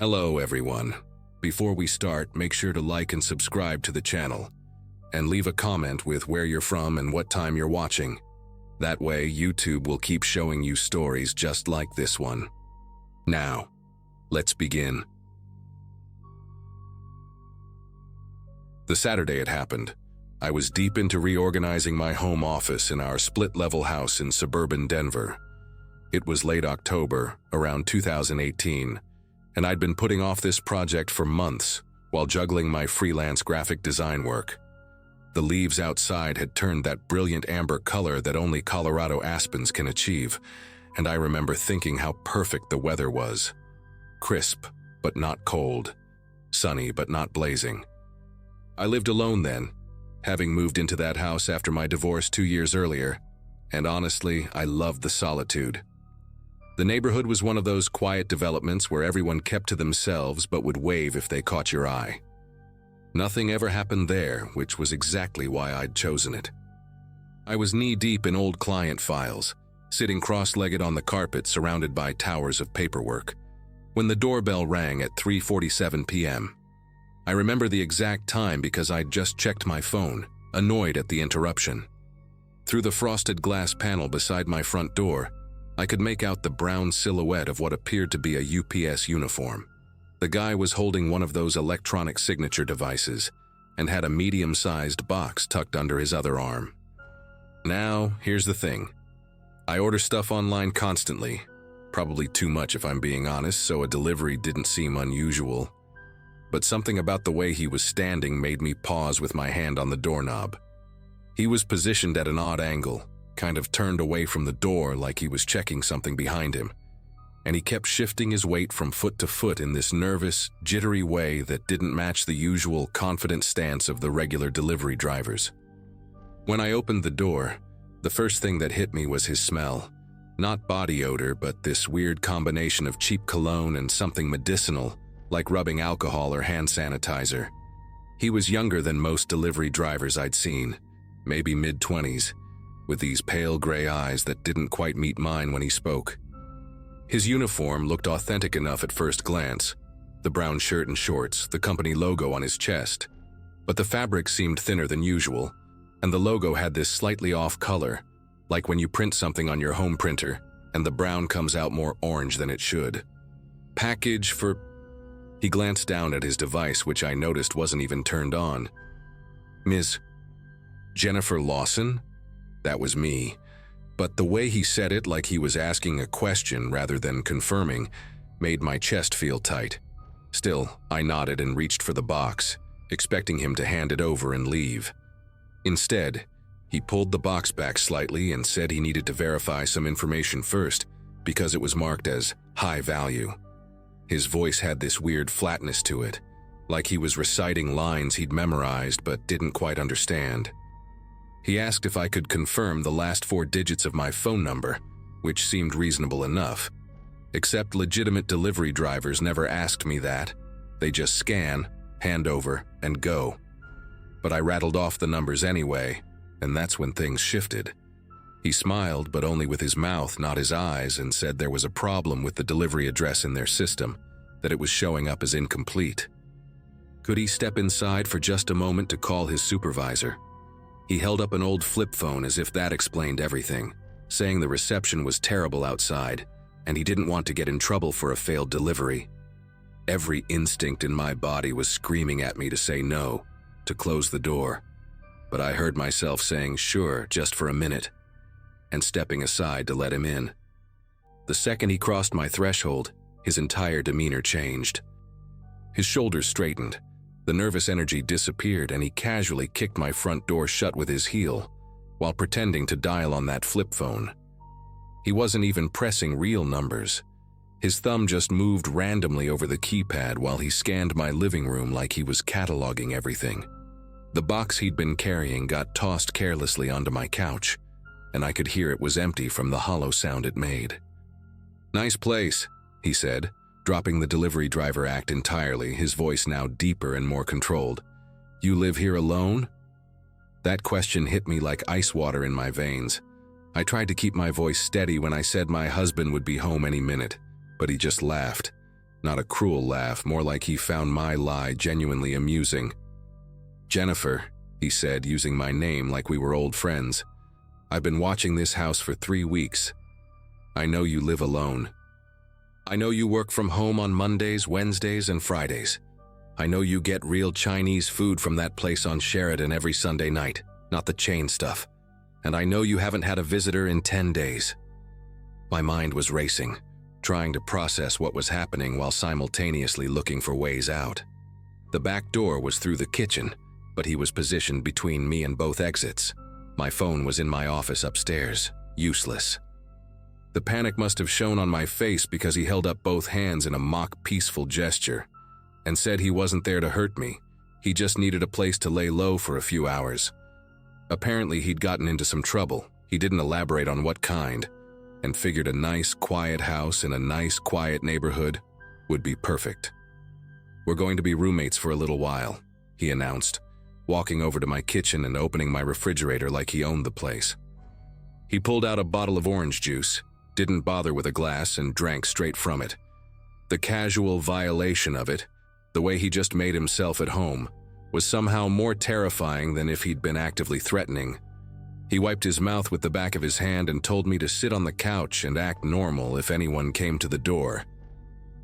Hello everyone. Before we start, make sure to like and subscribe to the channel, and leave a comment with where you're from and what time you're watching. That way, YouTube will keep showing you stories just like this one. Now, let's begin. The Saturday it happened. I was deep into reorganizing my home office in our split-level house in suburban Denver. It was late October, around 2018, and I'd been putting off this project for months while juggling my freelance graphic design work. The leaves outside had turned that brilliant amber color that only Colorado aspens can achieve, and I remember thinking how perfect the weather was. Crisp, but not cold. Sunny, but not blazing. I lived alone then, having moved into that house after my divorce 2 years earlier, and honestly, I loved the solitude. The neighborhood was one of those quiet developments where everyone kept to themselves but would wave if they caught your eye. Nothing ever happened there, which was exactly why I'd chosen it. I was knee-deep in old client files, sitting cross-legged on the carpet surrounded by towers of paperwork, when the doorbell rang at 3:47 p.m. I remember the exact time because I'd just checked my phone, annoyed at the interruption. Through the frosted glass panel beside my front door, I could make out the brown silhouette of what appeared to be a UPS uniform. The guy was holding one of those electronic signature devices and had a medium-sized box tucked under his other arm. Now, here's the thing. I order stuff online constantly, probably too much if I'm being honest, so a delivery didn't seem unusual. But something about the way he was standing made me pause with my hand on the doorknob. He was positioned at an odd angle, kind of turned away from the door like he was checking something behind him, and he kept shifting his weight from foot to foot in this nervous, jittery way that didn't match the usual confident stance of the regular delivery drivers. When I opened the door, the first thing that hit me was his smell. Not body odor, but this weird combination of cheap cologne and something medicinal, like rubbing alcohol or hand sanitizer. He was younger than most delivery drivers I'd seen, maybe mid-20s, with these pale gray eyes that didn't quite meet mine when he spoke. His uniform looked authentic enough at first glance, the brown shirt and shorts, the company logo on his chest. But the fabric seemed thinner than usual, and the logo had this slightly off color, like when you print something on your home printer, and the brown comes out more orange than it should. Package for... He glanced down at his device, which I noticed wasn't even turned on. Ms. Jennifer Lawson? That was me. But the way he said it, like he was asking a question rather than confirming, made my chest feel tight. Still, I nodded and reached for the box, expecting him to hand it over and leave. Instead, he pulled the box back slightly and said he needed to verify some information first because it was marked as high value. His voice had this weird flatness to it, like he was reciting lines he'd memorized but didn't quite understand. He asked if I could confirm the last 4 digits of my phone number, which seemed reasonable enough. Except legitimate delivery drivers never asked me that. They just scan, hand over, and go. But I rattled off the numbers anyway, and that's when things shifted. He smiled, but only with his mouth, not his eyes, and said there was a problem with the delivery address in their system, that it was showing up as incomplete. Could he step inside for just a moment to call his supervisor? He held up an old flip phone as if that explained everything, saying the reception was terrible outside, and he didn't want to get in trouble for a failed delivery. Every instinct in my body was screaming at me to say no, to close the door. But I heard myself saying sure just for a minute, and stepping aside to let him in. The second he crossed my threshold, his entire demeanor changed. His shoulders straightened, the nervous energy disappeared, and he casually kicked my front door shut with his heel, while pretending to dial on that flip phone. He wasn't even pressing real numbers. His thumb just moved randomly over the keypad while he scanned my living room like he was cataloging everything. The box he'd been carrying got tossed carelessly onto my couch, and I could hear it was empty from the hollow sound it made. "Nice place," he said, dropping the delivery driver act entirely, his voice now deeper and more controlled. "You live here alone?" That question hit me like ice water in my veins. I tried to keep my voice steady when I said my husband would be home any minute, but he just laughed. Not a cruel laugh, more like he found my lie genuinely amusing. "Jennifer," he said, using my name like we were old friends. "I've been watching this house for 3 weeks. I know you live alone. I know you work from home on Mondays, Wednesdays, and Fridays. I know you get real Chinese food from that place on Sheridan every Sunday night, not the chain stuff. And I know you haven't had a visitor in 10 days. My mind was racing, trying to process what was happening while simultaneously looking for ways out. The back door was through the kitchen, but he was positioned between me and both exits. My phone was in my office upstairs, useless. The panic must have shown on my face because he held up both hands in a mock peaceful gesture and said he wasn't there to hurt me. He just needed a place to lay low for a few hours. Apparently he'd gotten into some trouble. He didn't elaborate on what kind, and figured a nice, quiet house in a nice, quiet neighborhood would be perfect. "We're going to be roommates for a little while," he announced, walking over to my kitchen and opening my refrigerator like he owned the place. He pulled out a bottle of orange juice, didn't bother with a glass, and drank straight from it. The casual violation of it, the way he just made himself at home, was somehow more terrifying than if he'd been actively threatening. He wiped his mouth with the back of his hand and told me to sit on the couch and act normal if anyone came to the door.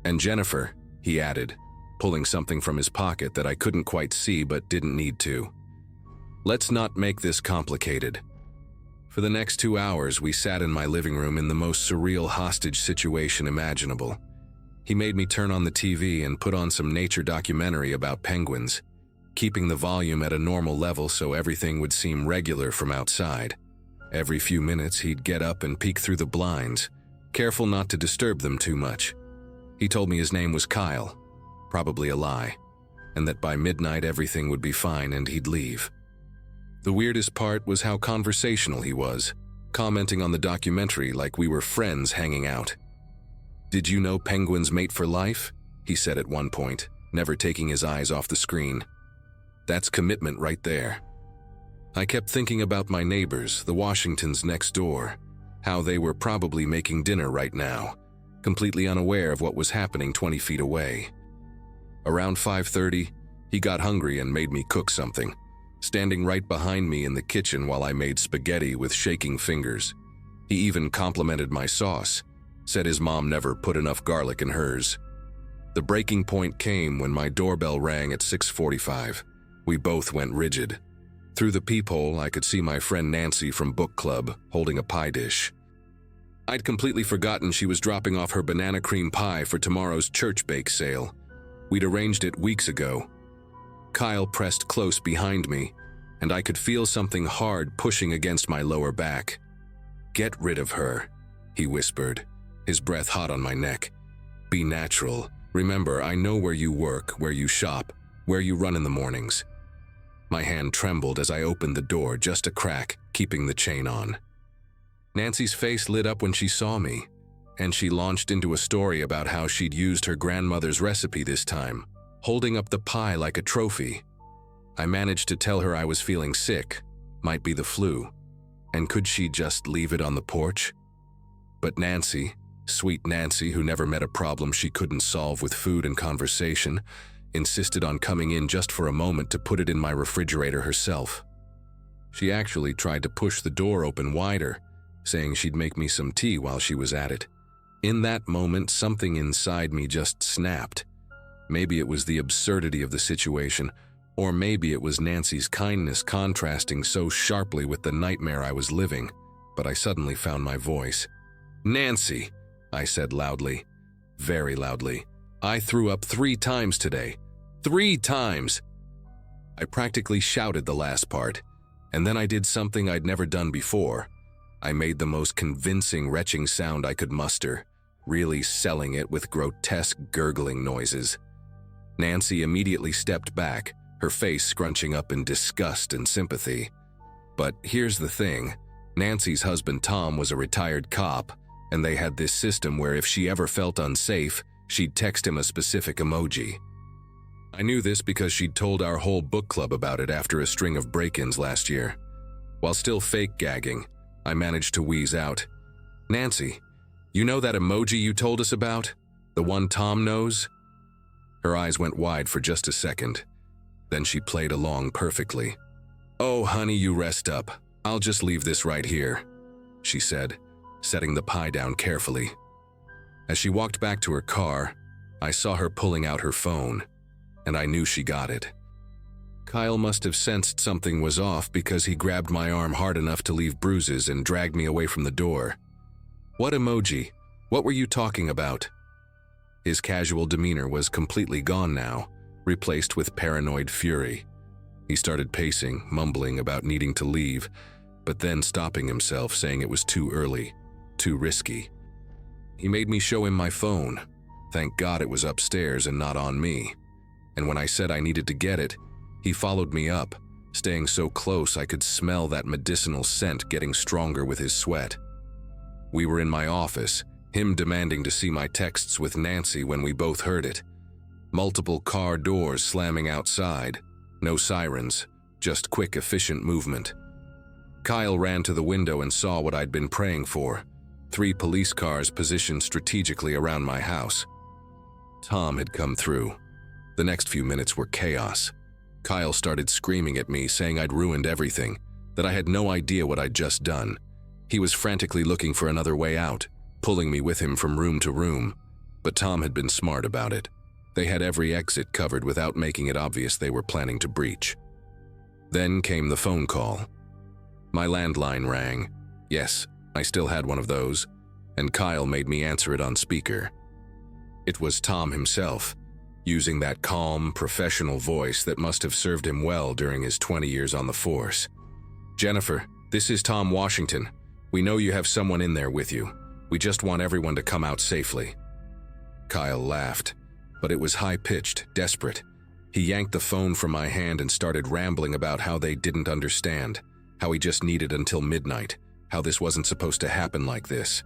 "And Jennifer," he added, pulling something from his pocket that I couldn't quite see but didn't need to. "Let's not make this complicated." For the next 2 hours, we sat in my living room in the most surreal hostage situation imaginable. He made me turn on the TV and put on some nature documentary about penguins, keeping the volume at a normal level so everything would seem regular from outside. Every few minutes, he'd get up and peek through the blinds, careful not to disturb them too much. He told me his name was Kyle, probably a lie, and that by midnight everything would be fine and he'd leave. The weirdest part was how conversational he was, commenting on the documentary like we were friends hanging out. "Did you know penguins mate for life?" he said at one point, never taking his eyes off the screen. "That's commitment right there." I kept thinking about my neighbors, the Washingtons next door, how they were probably making dinner right now, completely unaware of what was happening 20 feet away. Around 5:30, he got hungry and made me cook something, standing right behind me in the kitchen while I made spaghetti with shaking fingers. He even complimented my sauce, said his mom never put enough garlic in hers. The breaking point came when my doorbell rang at 6:45. We both went rigid. Through the peephole, I could see my friend Nancy from book club holding a pie dish. I'd completely forgotten she was dropping off her banana cream pie for tomorrow's church bake sale. We'd arranged it weeks ago. Kyle pressed close behind me, and I could feel something hard pushing against my lower back. "Get rid of her," he whispered, his breath hot on my neck. "Be natural. Remember, I know where you work, where you shop, where you run in the mornings." My hand trembled as I opened the door, just a crack, keeping the chain on. Nancy's face lit up when she saw me, and she launched into a story about how she'd used her grandmother's recipe this time, holding up the pie like a trophy. I managed to tell her I was feeling sick, might be the flu, and could she just leave it on the porch? But Nancy, sweet Nancy who never met a problem she couldn't solve with food and conversation, insisted on coming in just for a moment to put it in my refrigerator herself. She actually tried to push the door open wider, saying she'd make me some tea while she was at it. In that moment, something inside me just snapped. Maybe it was the absurdity of the situation, or maybe it was Nancy's kindness contrasting so sharply with the nightmare I was living, but I suddenly found my voice. "Nancy," I said loudly, very loudly. "I threw up 3 times today. 3 times!" I practically shouted the last part, and then I did something I'd never done before. I made the most convincing retching sound I could muster, really selling it with grotesque gurgling noises. Nancy immediately stepped back, her face scrunching up in disgust and sympathy. But here's the thing, Nancy's husband Tom was a retired cop, and they had this system where if she ever felt unsafe, she'd text him a specific emoji. I knew this because she'd told our whole book club about it after a string of break-ins last year. While still fake gagging, I managed to wheeze out, "Nancy, you know that emoji you told us about? The one Tom knows? Her eyes went wide for just a second. Then she played along perfectly. "Oh, honey, you rest up. I'll just leave this right here," she said, setting the pie down carefully. As she walked back to her car, I saw her pulling out her phone, and I knew she got it. Kyle must have sensed something was off because he grabbed my arm hard enough to leave bruises and dragged me away from the door. "What emoji? What were you talking about?" His casual demeanor was completely gone now, replaced with paranoid fury. He started pacing, mumbling about needing to leave, but then stopping himself, saying it was too early, too risky. He made me show him my phone. Thank God it was upstairs and not on me. And when I said I needed to get it, he followed me up, staying so close I could smell that medicinal scent getting stronger with his sweat. We were in my office, him demanding to see my texts with Nancy when we both heard it. Multiple car doors slamming outside. No sirens, just quick, efficient movement. Kyle ran to the window and saw what I'd been praying for. 3 police cars positioned strategically around my house. Tom had come through. The next few minutes were chaos. Kyle started screaming at me, saying I'd ruined everything, that I had no idea what I'd just done. He was frantically looking for another way out, pulling me with him from room to room. But Tom had been smart about it. They had every exit covered without making it obvious they were planning to breach. Then came the phone call. My landline rang. Yes, I still had one of those, and Kyle made me answer it on speaker. It was Tom himself, using that calm, professional voice that must have served him well during his 20 years on the force. "Jennifer, this is Tom Washington. We know you have someone in there with you. We just want everyone to come out safely." Kyle laughed, but it was high-pitched, desperate. He yanked the phone from my hand and started rambling about how they didn't understand, how he just needed until midnight, how this wasn't supposed to happen like this.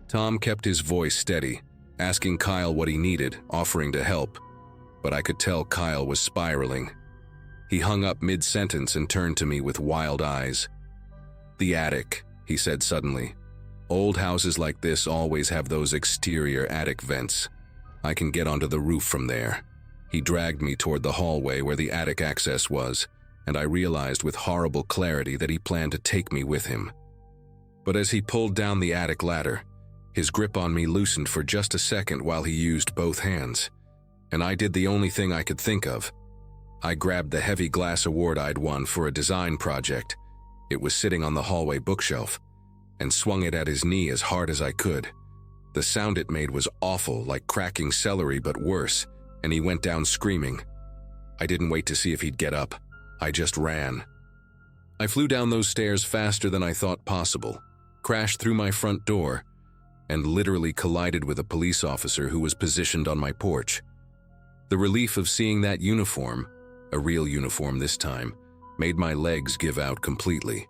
Tom kept his voice steady, asking Kyle what he needed, offering to help, but I could tell Kyle was spiraling. He hung up mid-sentence and turned to me with wild eyes. "The attic," he said suddenly. "Old houses like this always have those exterior attic vents. I can get onto the roof from there." He dragged me toward the hallway where the attic access was, and I realized with horrible clarity that he planned to take me with him. But as he pulled down the attic ladder, his grip on me loosened for just a second while he used both hands, and I did the only thing I could think of. I grabbed the heavy glass award I'd won for a design project. It was sitting on the hallway bookshelf, and swung it at his knee as hard as I could. The sound it made was awful, like cracking celery, but worse, and he went down screaming. I didn't wait to see if he'd get up. I just ran. I flew down those stairs faster than I thought possible, crashed through my front door, and literally collided with a police officer who was positioned on my porch. The relief of seeing that uniform, a real uniform this time, made my legs give out completely.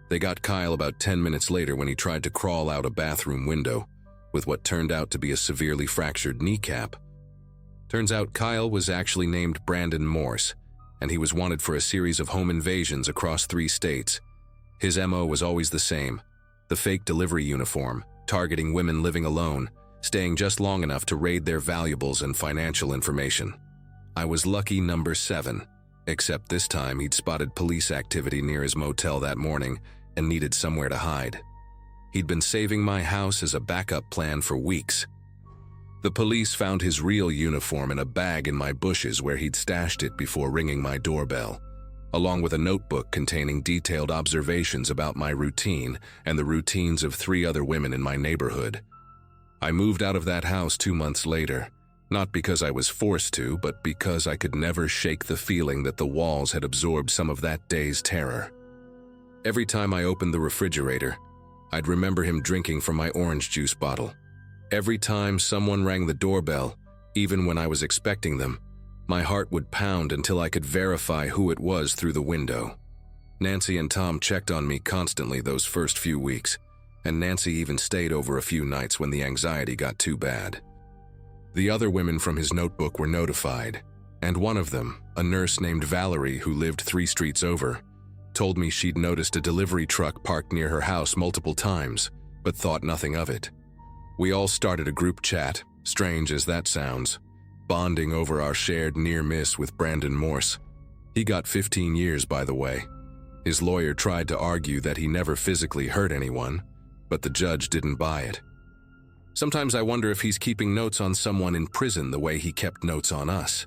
They got Kyle about 10 minutes later when he tried to crawl out a bathroom window, with what turned out to be a severely fractured kneecap. Turns out Kyle was actually named Brandon Morse, and he was wanted for a series of home invasions across 3 states. His MO was always the same, the fake delivery uniform, targeting women living alone, staying just long enough to raid their valuables and financial information. I was lucky number 7, except this time he'd spotted police activity near his motel that morning and needed somewhere to hide. He'd been saving my house as a backup plan for weeks. The police found his real uniform in a bag in my bushes where he'd stashed it before ringing my doorbell, along with a notebook containing detailed observations about my routine and the routines of 3 other women in my neighborhood. I moved out of that house 2 months later, not because I was forced to, but because I could never shake the feeling that the walls had absorbed some of that day's terror. Every time I opened the refrigerator, I'd remember him drinking from my orange juice bottle. Every time someone rang the doorbell, even when I was expecting them, my heart would pound until I could verify who it was through the window. Nancy and Tom checked on me constantly those first few weeks, and Nancy even stayed over a few nights when the anxiety got too bad. The other women from his notebook were notified, and one of them, a nurse named Valerie who lived 3 streets over, told me she'd noticed a delivery truck parked near her house multiple times, but thought nothing of it. We all started a group chat, Strange as that sounds, bonding over our shared near miss with Brandon Morse. He got 15 years, by the way. His lawyer tried to argue that he never physically hurt anyone, but the judge didn't buy it. Sometimes I wonder if he's keeping notes on someone in prison the way he kept notes on us.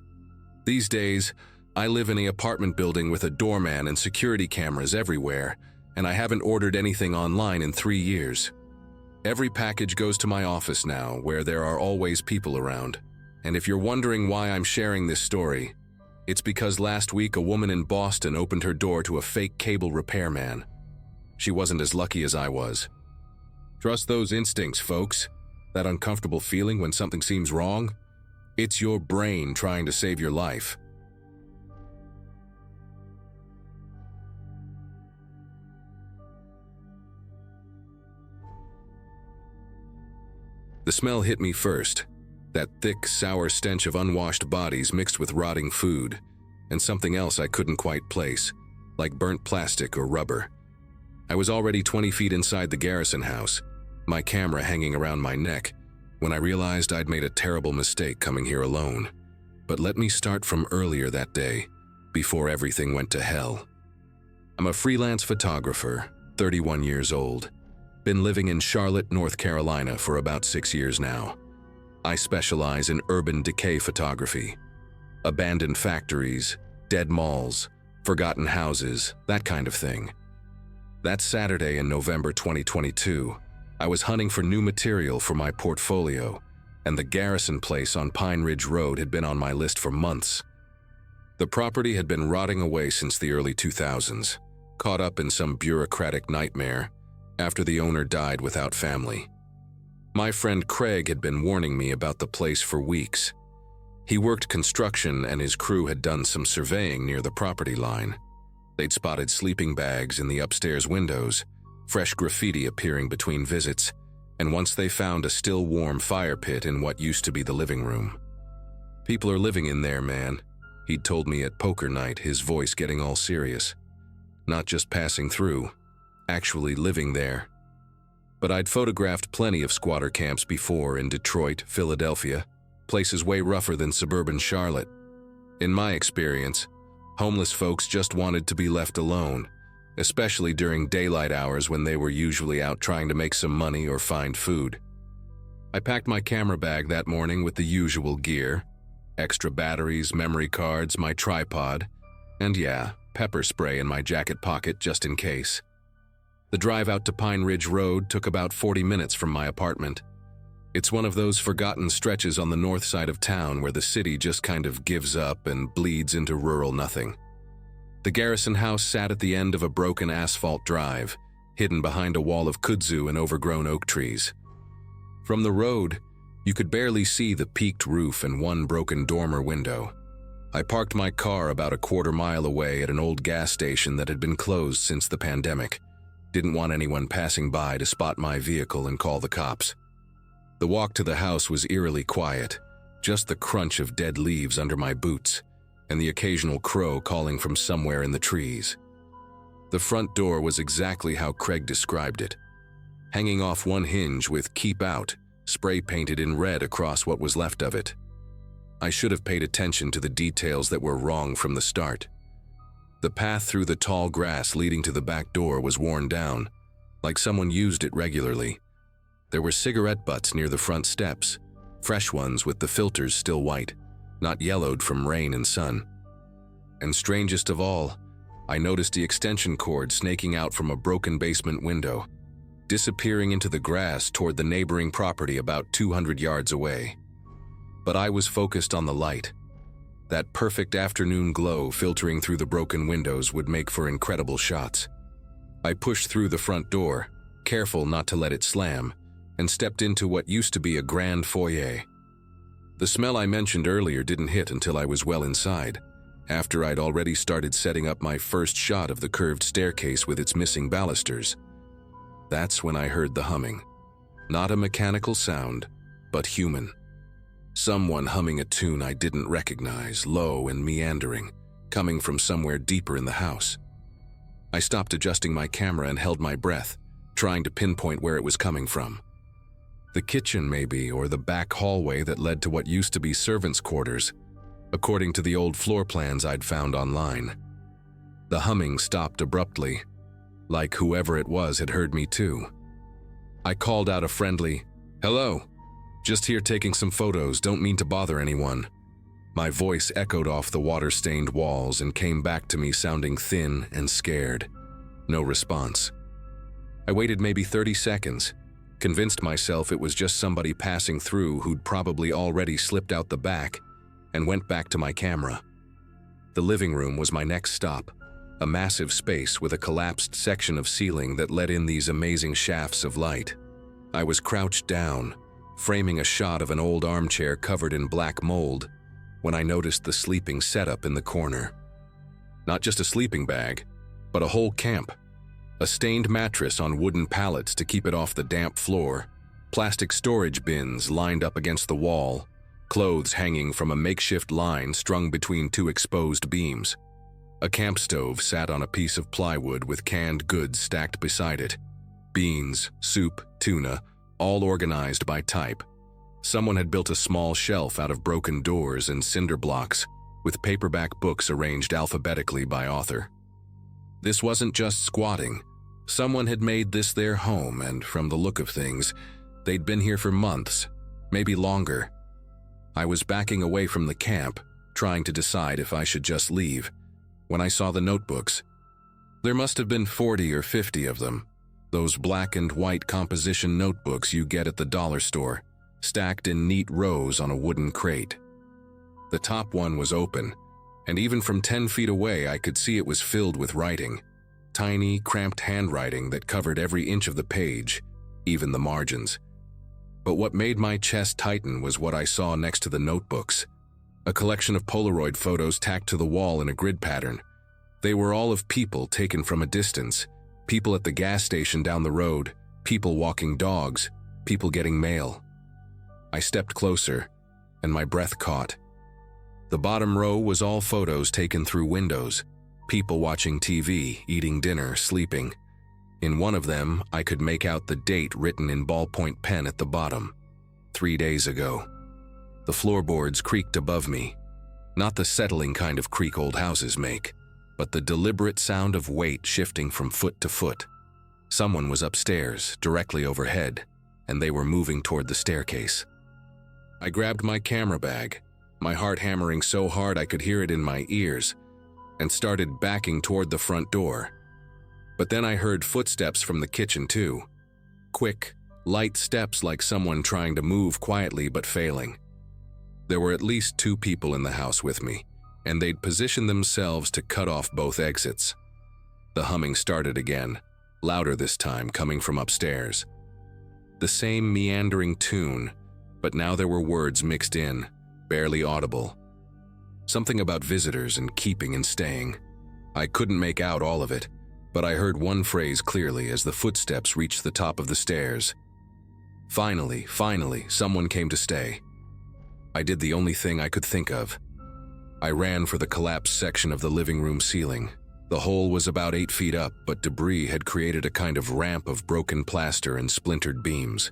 These days, I live in an apartment building with a doorman and security cameras everywhere, and I haven't ordered anything online in 3 years. Every package goes to my office now, where there are always people around. And if you're wondering why I'm sharing this story, it's because last week a woman in Boston opened her door to a fake cable repairman. She wasn't as lucky as I was. Trust those instincts, folks. That uncomfortable feeling when something seems wrong? It's your brain trying to save your life. The smell hit me first. That thick, sour stench of unwashed bodies mixed with rotting food, and something else I couldn't quite place, like burnt plastic or rubber. I was already 20 feet inside the Garrison house, my camera hanging around my neck, when I realized I'd made a terrible mistake coming here alone. But let me start from earlier that day, before everything went to hell. I'm a freelance photographer, 31 years old. Been living in Charlotte, North Carolina for about 6 years now. I specialize in urban decay photography. Abandoned factories, dead malls, forgotten houses, that kind of thing. That Saturday in November 2022, I was hunting for new material for my portfolio, and the Garrison place on Pine Ridge Road had been on my list for months. The property had been rotting away since the early 2000s, caught up in some bureaucratic nightmare after the owner died without family. My friend Craig had been warning me about the place for weeks. He worked construction and his crew had done some surveying near the property line. They'd spotted sleeping bags in the upstairs windows, fresh graffiti appearing between visits, and once they found a still warm fire pit in what used to be the living room. "People are living in there, man," he'd told me at poker night, his voice getting all serious. Not just passing through, actually living there. But I'd photographed plenty of squatter camps before in Detroit, Philadelphia, places way rougher than suburban Charlotte. In my experience, homeless folks just wanted to be left alone, especially during daylight hours when they were usually out trying to make some money or find food. I packed my camera bag that morning with the usual gear, extra batteries, memory cards, my tripod, and yeah, pepper spray in my jacket pocket just in case. The drive out to Pine Ridge Road took about 40 minutes from my apartment. It's one of those forgotten stretches on the north side of town where the city just kind of gives up and bleeds into rural nothing. The Garrison house sat at the end of a broken asphalt drive, hidden behind a wall of kudzu and overgrown oak trees. From the road, you could barely see the peaked roof and one broken dormer window. I parked my car about a quarter-mile away at an old gas station that had been closed since the pandemic. Didn't want anyone passing by to spot my vehicle and call the cops. The walk to the house was eerily quiet, just the crunch of dead leaves under my boots, and the occasional crow calling from somewhere in the trees. The front door was exactly how Craig described it, hanging off one hinge with "Keep Out" spray painted in red across what was left of it. I should have paid attention to the details that were wrong from the start. The path through the tall grass leading to the back door was worn down, like someone used it regularly. There were cigarette butts near the front steps, fresh ones with the filters still white, not yellowed from rain and sun. And strangest of all, I noticed the extension cord snaking out from a broken basement window, disappearing into the grass toward the neighboring property about 200 yards away. But I was focused on the light. That perfect afternoon glow filtering through the broken windows would make for incredible shots. I pushed through the front door, careful not to let it slam, and stepped into what used to be a grand foyer. The smell I mentioned earlier didn't hit until I was well inside, after I'd already started setting up my first shot of the curved staircase with its missing balusters. That's when I heard the humming. Not a mechanical sound, but human. Someone humming a tune I didn't recognize, low and meandering, coming from somewhere deeper in the house. I stopped adjusting my camera and held my breath, trying to pinpoint where it was coming from. The kitchen, maybe, or the back hallway that led to what used to be servants' quarters, according to the old floor plans I'd found online. The humming stopped abruptly, like whoever it was had heard me too. I called out a friendly, "Hello, just here taking some photos, don't mean to bother anyone." My voice echoed off the water-stained walls and came back to me sounding thin and scared. No response. I waited maybe 30 seconds, convinced myself it was just somebody passing through who'd probably already slipped out the back, and went back to my camera. The living room was my next stop, a massive space with a collapsed section of ceiling that let in these amazing shafts of light. I was crouched down, framing a shot of an old armchair covered in black mold, when I noticed the sleeping setup in the corner. Not just a sleeping bag, but a whole camp. A stained mattress on wooden pallets to keep it off the damp floor, plastic storage bins lined up against the wall, clothes hanging from a makeshift line strung between two exposed beams. A camp stove sat on a piece of plywood with canned goods stacked beside it. Beans, soup, tuna, all organized by type. Someone had built a small shelf out of broken doors and cinder blocks, with paperback books arranged alphabetically by author. This wasn't just squatting. Someone had made this their home, and from the look of things, they'd been here for months, maybe longer. I was backing away from the camp, trying to decide if I should just leave, when I saw the notebooks. There must have been 40 or 50 of them, those black and white composition notebooks you get at the dollar store, stacked in neat rows on a wooden crate. The top one was open, and even from 10 feet away I could see it was filled with writing, tiny, cramped handwriting that covered every inch of the page, even the margins. But what made my chest tighten was what I saw next to the notebooks. A collection of Polaroid photos tacked to the wall in a grid pattern. They were all of people taken from a distance, people at the gas station down the road, people walking dogs, people getting mail. I stepped closer, and my breath caught. The bottom row was all photos taken through windows, people watching TV, eating dinner, sleeping. In one of them, I could make out the date written in ballpoint pen at the bottom. 3 days ago. The floorboards creaked above me. Not the settling kind of creak old houses make, but the deliberate sound of weight shifting from foot to foot. Someone was upstairs, directly overhead, and they were moving toward the staircase. I grabbed my camera bag, my heart hammering so hard I could hear it in my ears, and started backing toward the front door. But then I heard footsteps from the kitchen too. Quick, light steps like someone trying to move quietly but failing. There were at least 2 people in the house with me, and they'd positioned themselves to cut off both exits. The humming started again, louder this time, coming from upstairs. The same meandering tune, but now there were words mixed in, barely audible. Something about visitors and keeping and staying. I couldn't make out all of it, but I heard one phrase clearly as the footsteps reached the top of the stairs. Finally, someone came to stay. I did the only thing I could think of. I ran for the collapsed section of the living room ceiling. The hole was about 8 feet up, but debris had created a kind of ramp of broken plaster and splintered beams.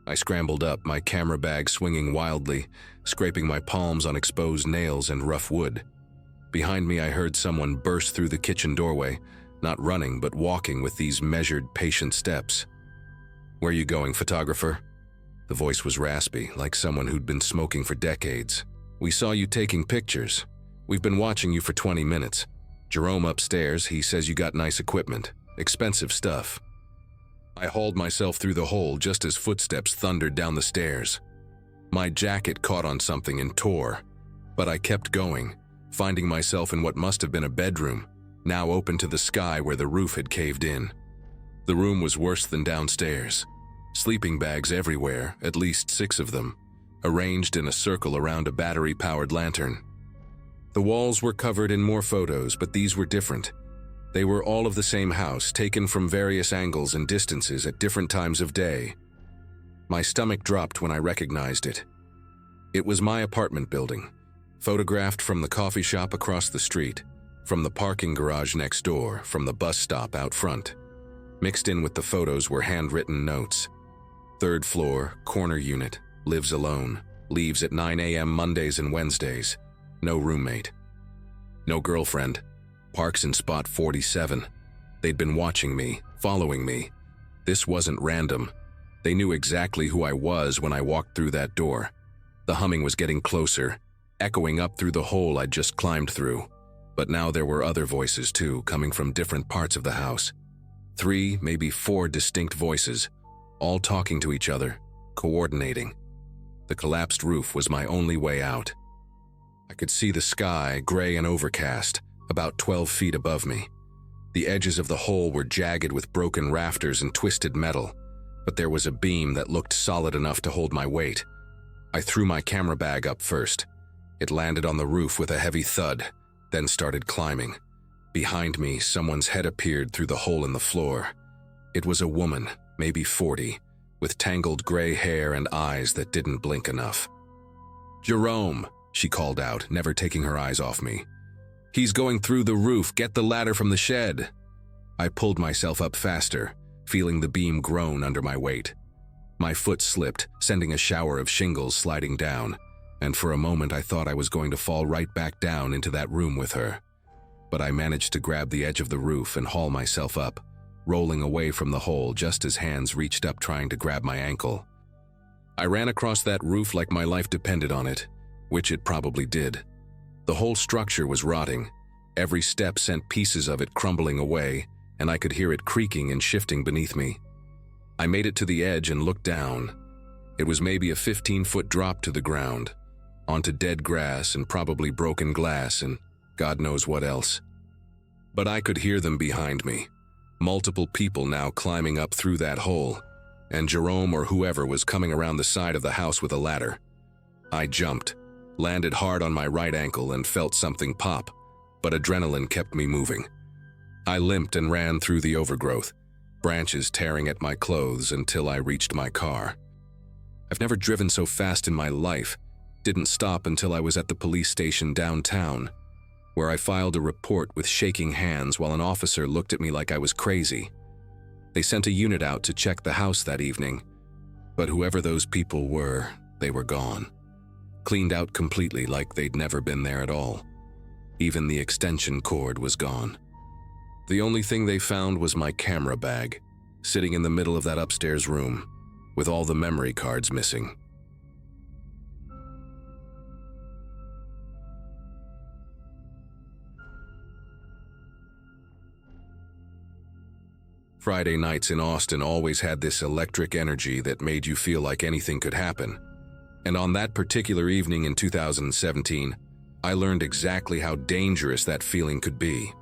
I scrambled up, my camera bag swinging wildly, scraping my palms on exposed nails and rough wood. Behind me, I heard someone burst through the kitchen doorway, not running but walking with these measured, patient steps. "Where you going, photographer?" The voice was raspy, like someone who'd been smoking for decades. "We saw you taking pictures. We've been watching you for 20 minutes. Jerome upstairs, he says you got nice equipment, expensive stuff." I hauled myself through the hole just as footsteps thundered down the stairs. My jacket caught on something and tore, but I kept going, finding myself in what must have been a bedroom, now open to the sky where the roof had caved in. The room was worse than downstairs. Sleeping bags everywhere, at least 6 of them, arranged in a circle around a battery-powered lantern. The walls were covered in more photos, but these were different. They were all of the same house, taken from various angles and distances at different times of day. My stomach dropped when I recognized it. It was my apartment building, photographed from the coffee shop across the street, from the parking garage next door, from the bus stop out front. Mixed in with the photos were handwritten notes. Third floor, corner unit, lives alone, leaves at 9 a.m. Mondays and Wednesdays. No roommate. No girlfriend. Parks in spot 47. They'd been watching me, following me. This wasn't random. They knew exactly who I was when I walked through that door. The humming was getting closer, echoing up through the hole I'd just climbed through. But now there were other voices too, coming from different parts of the house. 3, maybe 4 distinct voices, all talking to each other, coordinating. The collapsed roof was my only way out. I could see the sky, gray and overcast, about 12 feet above me. The edges of the hole were jagged with broken rafters and twisted metal, but there was a beam that looked solid enough to hold my weight. I threw my camera bag up first. It landed on the roof with a heavy thud, then started climbing. Behind me, someone's head appeared through the hole in the floor. It was a woman, maybe 40, with tangled gray hair and eyes that didn't blink enough. "Jerome," she called out, never taking her eyes off me. "He's going through the roof. Get the ladder from the shed." I pulled myself up faster, feeling the beam groan under my weight. My foot slipped, sending a shower of shingles sliding down, and for a moment I thought I was going to fall right back down into that room with her. But I managed to grab the edge of the roof and haul myself up, rolling away from the hole just as hands reached up trying to grab my ankle. I ran across that roof like my life depended on it, which it probably did. The whole structure was rotting. Every step sent pieces of it crumbling away, and I could hear it creaking and shifting beneath me. I made it to the edge and looked down. It was maybe a 15-foot drop to the ground, onto dead grass and probably broken glass and God knows what else. But I could hear them behind me. Multiple people now climbing up through that hole, and Jerome or whoever was coming around the side of the house with a ladder. I jumped, landed hard on my right ankle and felt something pop, but adrenaline kept me moving. I limped and ran through the overgrowth, branches tearing at my clothes until I reached my car. I've never driven so fast in my life. Didn't stop until I was at the police station downtown, where I filed a report with shaking hands while an officer looked at me like I was crazy. They sent a unit out to check the house that evening, but whoever those people were, they were gone. Cleaned out completely like they'd never been there at all. Even the extension cord was gone. The only thing they found was my camera bag, sitting in the middle of that upstairs room, with all the memory cards missing. Friday nights in Austin always had this electric energy that made you feel like anything could happen. And on that particular evening in 2017, I learned exactly how dangerous that feeling could be.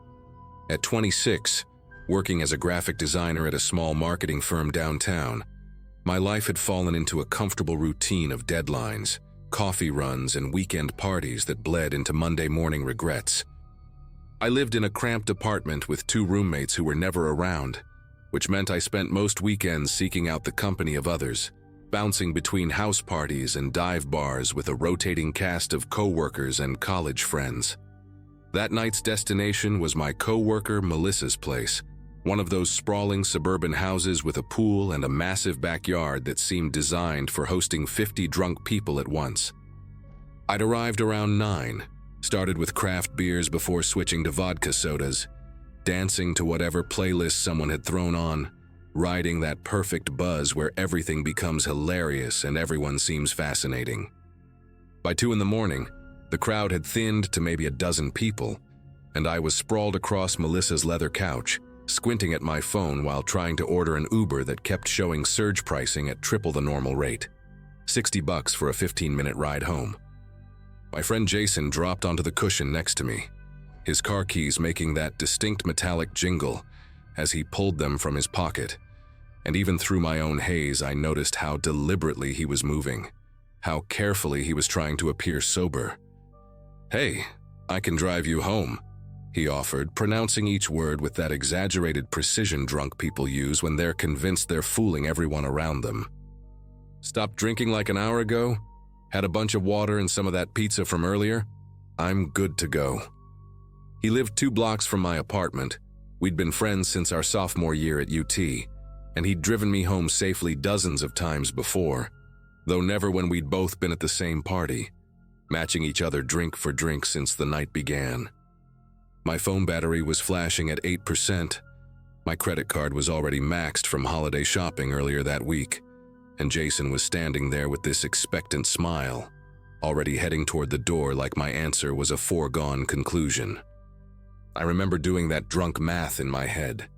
At 26, working as a graphic designer at a small marketing firm downtown, my life had fallen into a comfortable routine of deadlines, coffee runs, and weekend parties that bled into Monday morning regrets. I lived in a cramped apartment with 2 roommates who were never around, which meant I spent most weekends seeking out the company of others, bouncing between house parties and dive bars with a rotating cast of co-workers and college friends. That night's destination was my co-worker Melissa's place, one of those sprawling suburban houses with a pool and a massive backyard that seemed designed for hosting 50 drunk people at once. I'd arrived around 9, started with craft beers before switching to vodka sodas, dancing to whatever playlist someone had thrown on, riding that perfect buzz where everything becomes hilarious and everyone seems fascinating. By 2 in the morning, the crowd had thinned to maybe a dozen people, and I was sprawled across Melissa's leather couch, squinting at my phone while trying to order an Uber that kept showing surge pricing at triple the normal rate. $60 for a 15-minute ride home. My friend Jason dropped onto the cushion next to me, his car keys making that distinct metallic jingle as he pulled them from his pocket. And even through my own haze, I noticed how deliberately he was moving, how carefully he was trying to appear sober. "Hey, I can drive you home," he offered, pronouncing each word with that exaggerated precision drunk people use when they're convinced they're fooling everyone around them. "Stopped drinking like an hour ago? Had a bunch of water and some of that pizza from earlier? I'm good to go." He lived 2 blocks from my apartment. We'd been friends since our sophomore year at UT. and he'd driven me home safely dozens of times before, though never when we'd both been at the same party, matching each other drink for drink since the night began. My phone battery was flashing at 8%. My credit card was already maxed from holiday shopping earlier that week, and Jason was standing there with this expectant smile, already heading toward the door like my answer was a foregone conclusion. I remember doing that drunk math in my head.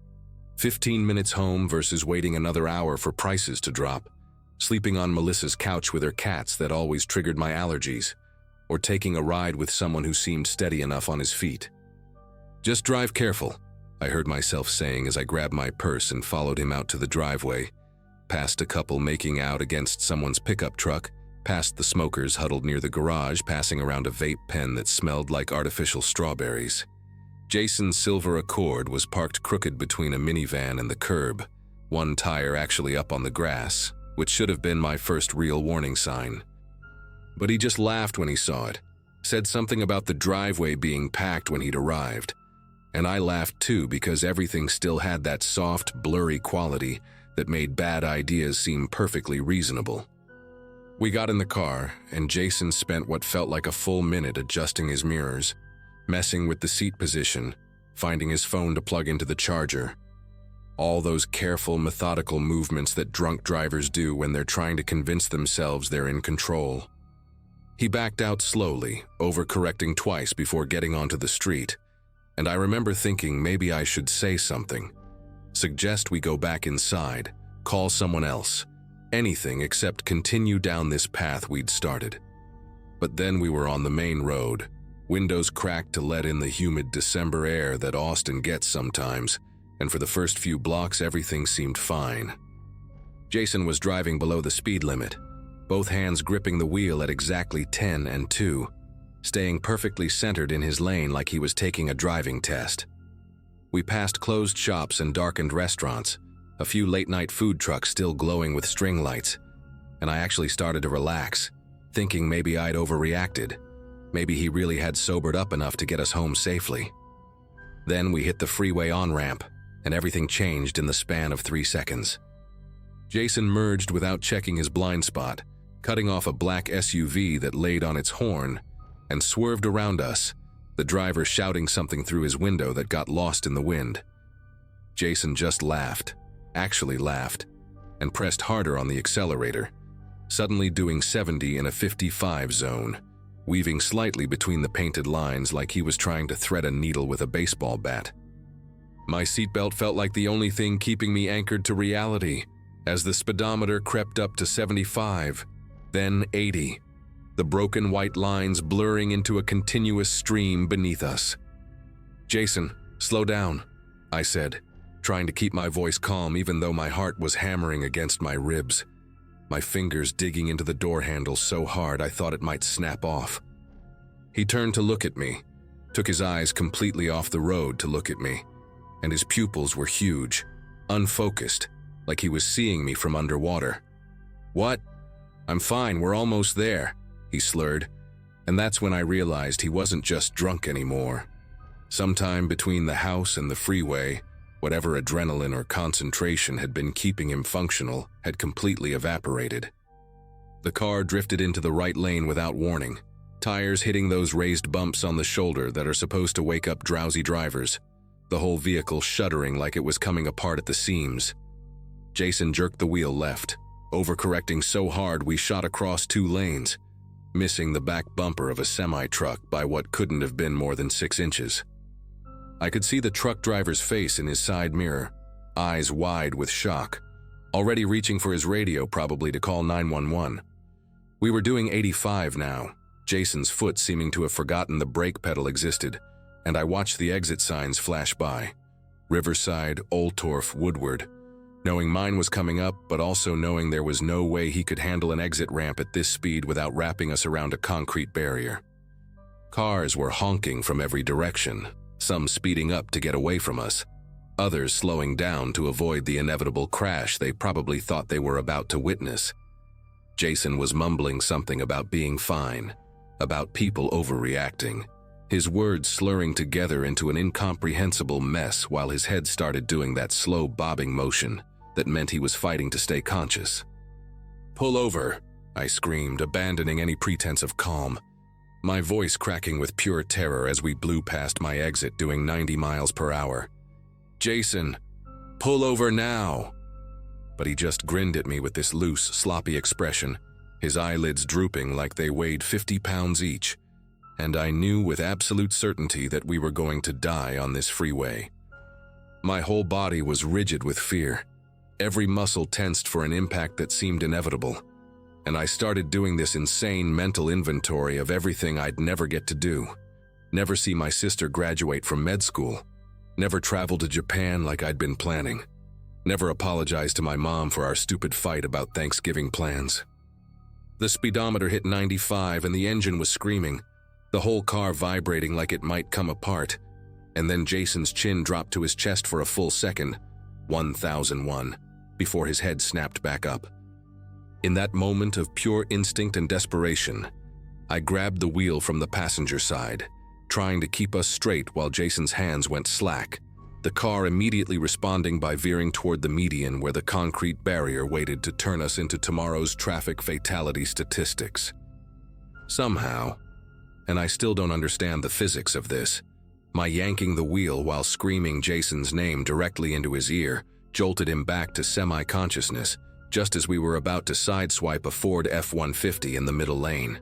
15 minutes home versus waiting another hour for prices to drop, sleeping on Melissa's couch with her cats that always triggered my allergies, or taking a ride with someone who seemed steady enough on his feet. "Just drive careful," I heard myself saying as I grabbed my purse and followed him out to the driveway, past a couple making out against someone's pickup truck, past the smokers huddled near the garage passing around a vape pen that smelled like artificial strawberries. Jason's silver Accord was parked crooked between a minivan and the curb, one tire actually up on the grass, which should have been my first real warning sign. But he just laughed when he saw it, said something about the driveway being packed when he'd arrived, and I laughed too because everything still had that soft, blurry quality that made bad ideas seem perfectly reasonable. We got in the car, and Jason spent what felt like a full minute adjusting his mirrors, messing with the seat position, finding his phone to plug into the charger. All those careful, methodical movements that drunk drivers do when they're trying to convince themselves they're in control. He backed out slowly, overcorrecting twice before getting onto the street, and I remember thinking maybe I should say something. Suggest we go back inside, call someone else, anything except continue down this path we'd started. But then we were on the main road, windows cracked to let in the humid December air that Austin gets sometimes, and for the first few blocks everything seemed fine. Jason was driving below the speed limit, both hands gripping the wheel at exactly 10 and 2, staying perfectly centered in his lane like he was taking a driving test. We passed closed shops and darkened restaurants, a few late-night food trucks still glowing with string lights, and I actually started to relax, thinking maybe I'd overreacted. Maybe he really had sobered up enough to get us home safely. Then we hit the freeway on-ramp, and everything changed in the span of 3 seconds. Jason merged without checking his blind spot, cutting off a black SUV that laid on its horn, and swerved around us, the driver shouting something through his window that got lost in the wind. Jason just laughed, actually laughed, and pressed harder on the accelerator, suddenly doing 70 in a 55 zone, weaving slightly between the painted lines like he was trying to thread a needle with a baseball bat. My seatbelt felt like the only thing keeping me anchored to reality, as the speedometer crept up to 75, then 80, the broken white lines blurring into a continuous stream beneath us. "Jason, slow down," I said, trying to keep my voice calm even though my heart was hammering against my ribs, my fingers digging into the door handle so hard I thought it might snap off. He turned to look at me, took his eyes completely off the road to look at me, and his pupils were huge, unfocused, like he was seeing me from underwater. "What? I'm fine, we're almost there," he slurred, and that's when I realized he wasn't just drunk anymore. Sometime between the house and the freeway, whatever adrenaline or concentration had been keeping him functional had completely evaporated. The car drifted into the right lane without warning, tires hitting those raised bumps on the shoulder that are supposed to wake up drowsy drivers, the whole vehicle shuddering like it was coming apart at the seams. Jason jerked the wheel left, overcorrecting so hard we shot across 2 lanes, missing the back bumper of a semi-truck by what couldn't have been more than 6 inches. I could see the truck driver's face in his side mirror, eyes wide with shock, already reaching for his radio probably to call 911. We were doing 85 now, Jason's foot seeming to have forgotten the brake pedal existed, and I watched the exit signs flash by. Riverside, Oldtorf, Woodward, knowing mine was coming up, but also knowing there was no way he could handle an exit ramp at this speed without wrapping us around a concrete barrier. Cars were honking from every direction, some speeding up to get away from us, others slowing down to avoid the inevitable crash they probably thought they were about to witness. Jason was mumbling something about being fine, about people overreacting, his words slurring together into an incomprehensible mess while his head started doing that slow bobbing motion, that meant he was fighting to stay conscious. "Pull over," I screamed, abandoning any pretense of calm, my voice cracking with pure terror as we blew past my exit doing 90 miles per hour. "Jason, pull over now!" But he just grinned at me with this loose, sloppy expression, his eyelids drooping like they weighed 50 pounds each, and I knew with absolute certainty that we were going to die on this freeway. My whole body was rigid with fear, every muscle tensed for an impact that seemed inevitable, and I started doing this insane mental inventory of everything I'd never get to do. Never see my sister graduate from med school, never travel to Japan like I'd been planning, never apologize to my mom for our stupid fight about Thanksgiving plans. The speedometer hit 95 and the engine was screaming, the whole car vibrating like it might come apart, and then Jason's chin dropped to his chest for a full second, 1001, before his head snapped back up. In that moment of pure instinct and desperation, I grabbed the wheel from the passenger side, trying to keep us straight while Jason's hands went slack, the car immediately responding by veering toward the median where the concrete barrier waited to turn us into tomorrow's traffic fatality statistics. Somehow, and I still don't understand the physics of this, my yanking the wheel while screaming Jason's name directly into his ear jolted him back to semi-consciousness just as we were about to sideswipe a Ford F-150 in the middle lane.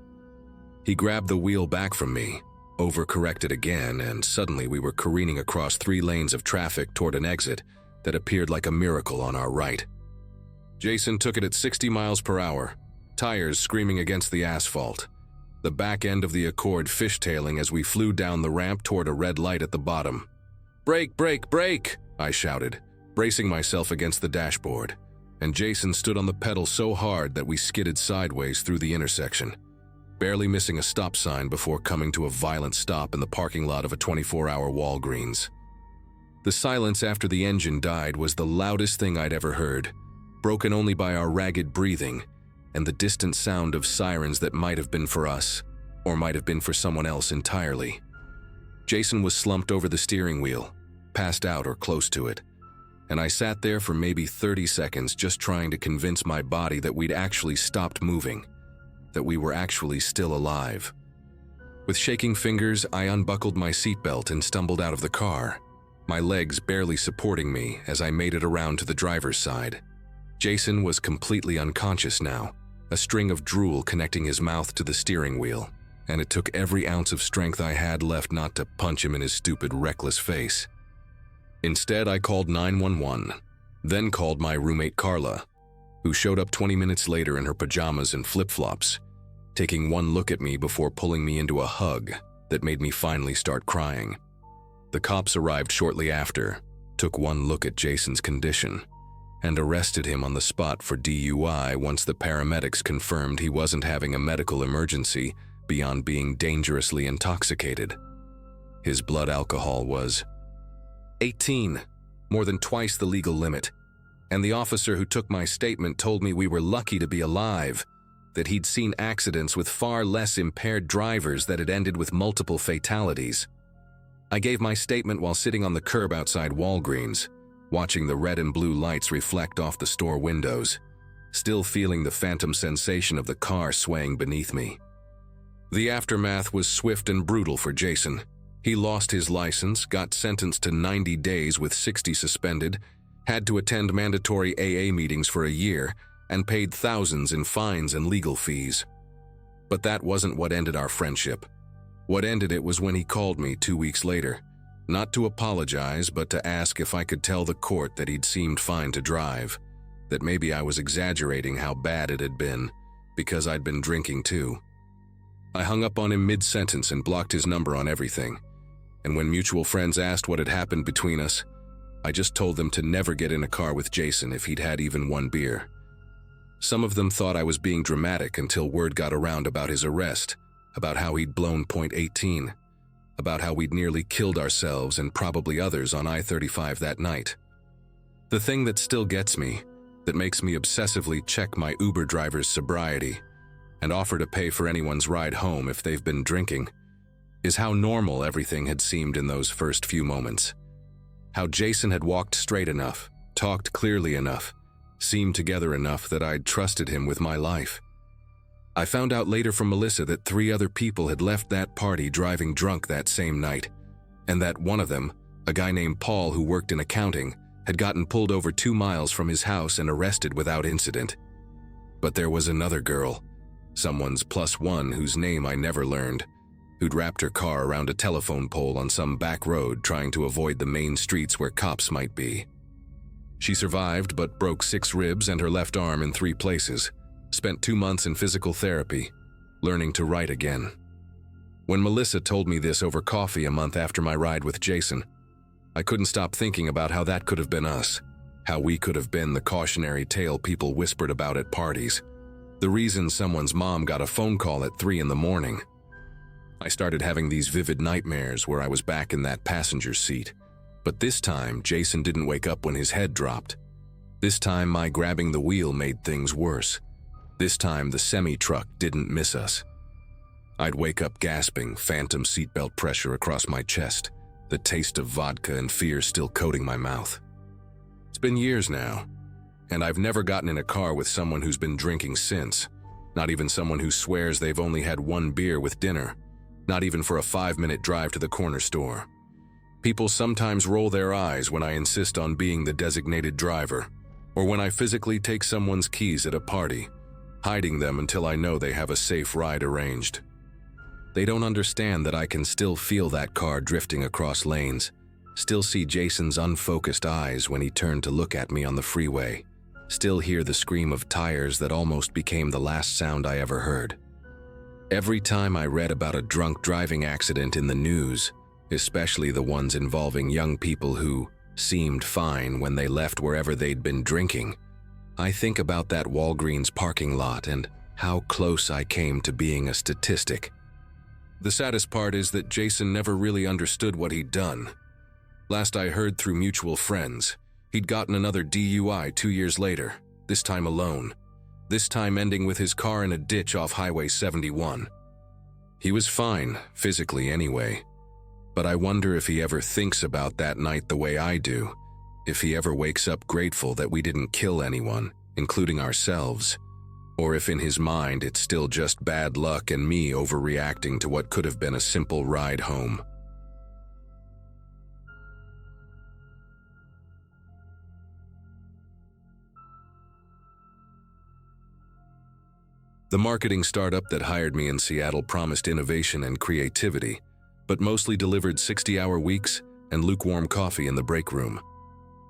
He grabbed the wheel back from me, overcorrected again, and suddenly we were careening across 3 lanes of traffic toward an exit that appeared like a miracle on our right. Jason took it at 60 miles per hour, tires screaming against the asphalt, the back end of the Accord fishtailing as we flew down the ramp toward a red light at the bottom. "Brake, brake, brake!" I shouted, bracing myself against the dashboard, and Jason stood on the pedal so hard that we skidded sideways through the intersection, barely missing a stop sign before coming to a violent stop in the parking lot of a 24-hour Walgreens. The silence after the engine died was the loudest thing I'd ever heard, broken only by our ragged breathing and the distant sound of sirens that might have been for us, or might have been for someone else entirely. Jason was slumped over the steering wheel, passed out or close to it, and I sat there for maybe 30 seconds just trying to convince my body that we'd actually stopped moving, that we were actually still alive. With shaking fingers, I unbuckled my seatbelt and stumbled out of the car, my legs barely supporting me as I made it around to the driver's side. Jason was completely unconscious now, a string of drool connecting his mouth to the steering wheel, and it took every ounce of strength I had left not to punch him in his stupid, reckless face. Instead, I called 911, then called my roommate Carla, who showed up 20 minutes later in her pajamas and flip-flops, taking one look at me before pulling me into a hug that made me finally start crying. The cops arrived shortly after, took one look at Jason's condition, and arrested him on the spot for DUI once the paramedics confirmed he wasn't having a medical emergency beyond being dangerously intoxicated. His blood alcohol was 18, more than twice the legal limit, and the officer who took my statement told me we were lucky to be alive, that he'd seen accidents with far less impaired drivers that had ended with multiple fatalities. I gave my statement while sitting on the curb outside Walgreens, watching the red and blue lights reflect off the store windows, still feeling the phantom sensation of the car swaying beneath me. The aftermath was swift and brutal for Jason. He lost his license, got sentenced to 90 days with 60 suspended, had to attend mandatory AA meetings for a year, and paid thousands in fines and legal fees. But that wasn't what ended our friendship. What ended it was when he called me 2 weeks later, not to apologize, but to ask if I could tell the court that he'd seemed fine to drive, that maybe I was exaggerating how bad it had been, because I'd been drinking too. I hung up on him mid-sentence and blocked his number on everything, and when mutual friends asked what had happened between us, I just told them to never get in a car with Jason if he'd had even one beer. Some of them thought I was being dramatic until word got around about his arrest, about how he'd blown .18, about how we'd nearly killed ourselves and probably others on I-35 that night. The thing that still gets me, that makes me obsessively check my Uber driver's sobriety and offer to pay for anyone's ride home if they've been drinking, is how normal everything had seemed in those first few moments. How Jason had walked straight enough, talked clearly enough, seemed together enough that I'd trusted him with my life. I found out later from Melissa that 3 other people had left that party driving drunk that same night, and that one of them, a guy named Paul who worked in accounting, had gotten pulled over 2 miles from his house and arrested without incident. But there was another girl, someone's +1 whose name I never learned, who'd wrapped her car around a telephone pole on some back road trying to avoid the main streets where cops might be. She survived but broke 6 ribs and her left arm in 3 places, spent 2 months in physical therapy, learning to write again. When Melissa told me this over coffee a month after my ride with Jason, I couldn't stop thinking about how that could have been us, how we could have been the cautionary tale people whispered about at parties, the reason someone's mom got a phone call at 3 in the morning. I started having these vivid nightmares where I was back in that passenger seat, but this time Jason didn't wake up when his head dropped. This time my grabbing the wheel made things worse. This time the semi-truck didn't miss us. I'd wake up gasping, phantom seatbelt pressure across my chest, the taste of vodka and fear still coating my mouth. It's been years now, and I've never gotten in a car with someone who's been drinking since, not even someone who swears they've only had 1 beer with dinner, not even for a 5-minute drive to the corner store. People sometimes roll their eyes when I insist on being the designated driver, or when I physically take someone's keys at a party, hiding them until I know they have a safe ride arranged. They don't understand that I can still feel that car drifting across lanes, still see Jason's unfocused eyes when he turned to look at me on the freeway, still hear the scream of tires that almost became the last sound I ever heard. Every time I read about a drunk driving accident in the news, especially the ones involving young people who seemed fine when they left wherever they'd been drinking, I think about that Walgreens parking lot and how close I came to being a statistic. The saddest part is that Jason never really understood what he'd done. Last I heard through mutual friends, he'd gotten another DUI 2 years later, this time alone, this time ending with his car in a ditch off Highway 71. He was fine, physically anyway, but I wonder if he ever thinks about that night the way I do, if he ever wakes up grateful that we didn't kill anyone, including ourselves, or if in his mind it's still just bad luck and me overreacting to what could have been a simple ride home. The marketing startup that hired me in Seattle promised innovation and creativity, but mostly delivered 60-hour weeks and lukewarm coffee in the break room.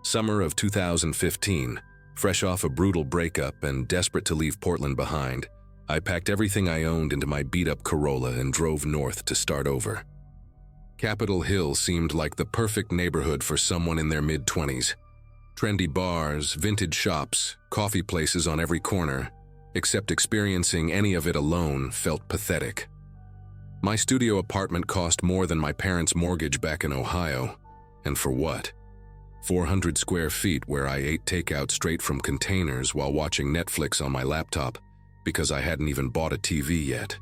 Summer of 2015, fresh off a brutal breakup and desperate to leave Portland behind, I packed everything I owned into my beat-up Corolla and drove north to start over. Capitol Hill seemed like the perfect neighborhood for someone in their mid-20s. Trendy bars, vintage shops, coffee places on every corner, except experiencing any of it alone felt pathetic. My studio apartment cost more than my parents' mortgage back in Ohio, and for what? 400 square feet where I ate takeout straight from containers while watching Netflix on my laptop because I hadn't even bought a TV yet.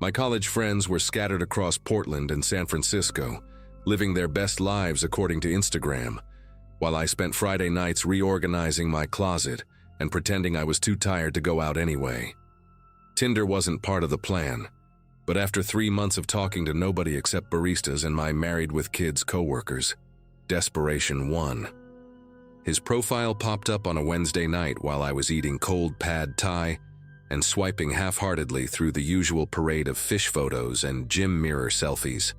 My college friends were scattered across Portland and San Francisco, living their best lives according to Instagram, while I spent Friday nights reorganizing my closet and pretending I was too tired to go out anyway. Tinder wasn't part of the plan, but after 3 months of talking to nobody except baristas and my married-with-kids coworkers, desperation won. His profile popped up on a Wednesday night while I was eating cold pad thai and swiping half-heartedly through the usual parade of fish photos and gym mirror selfies.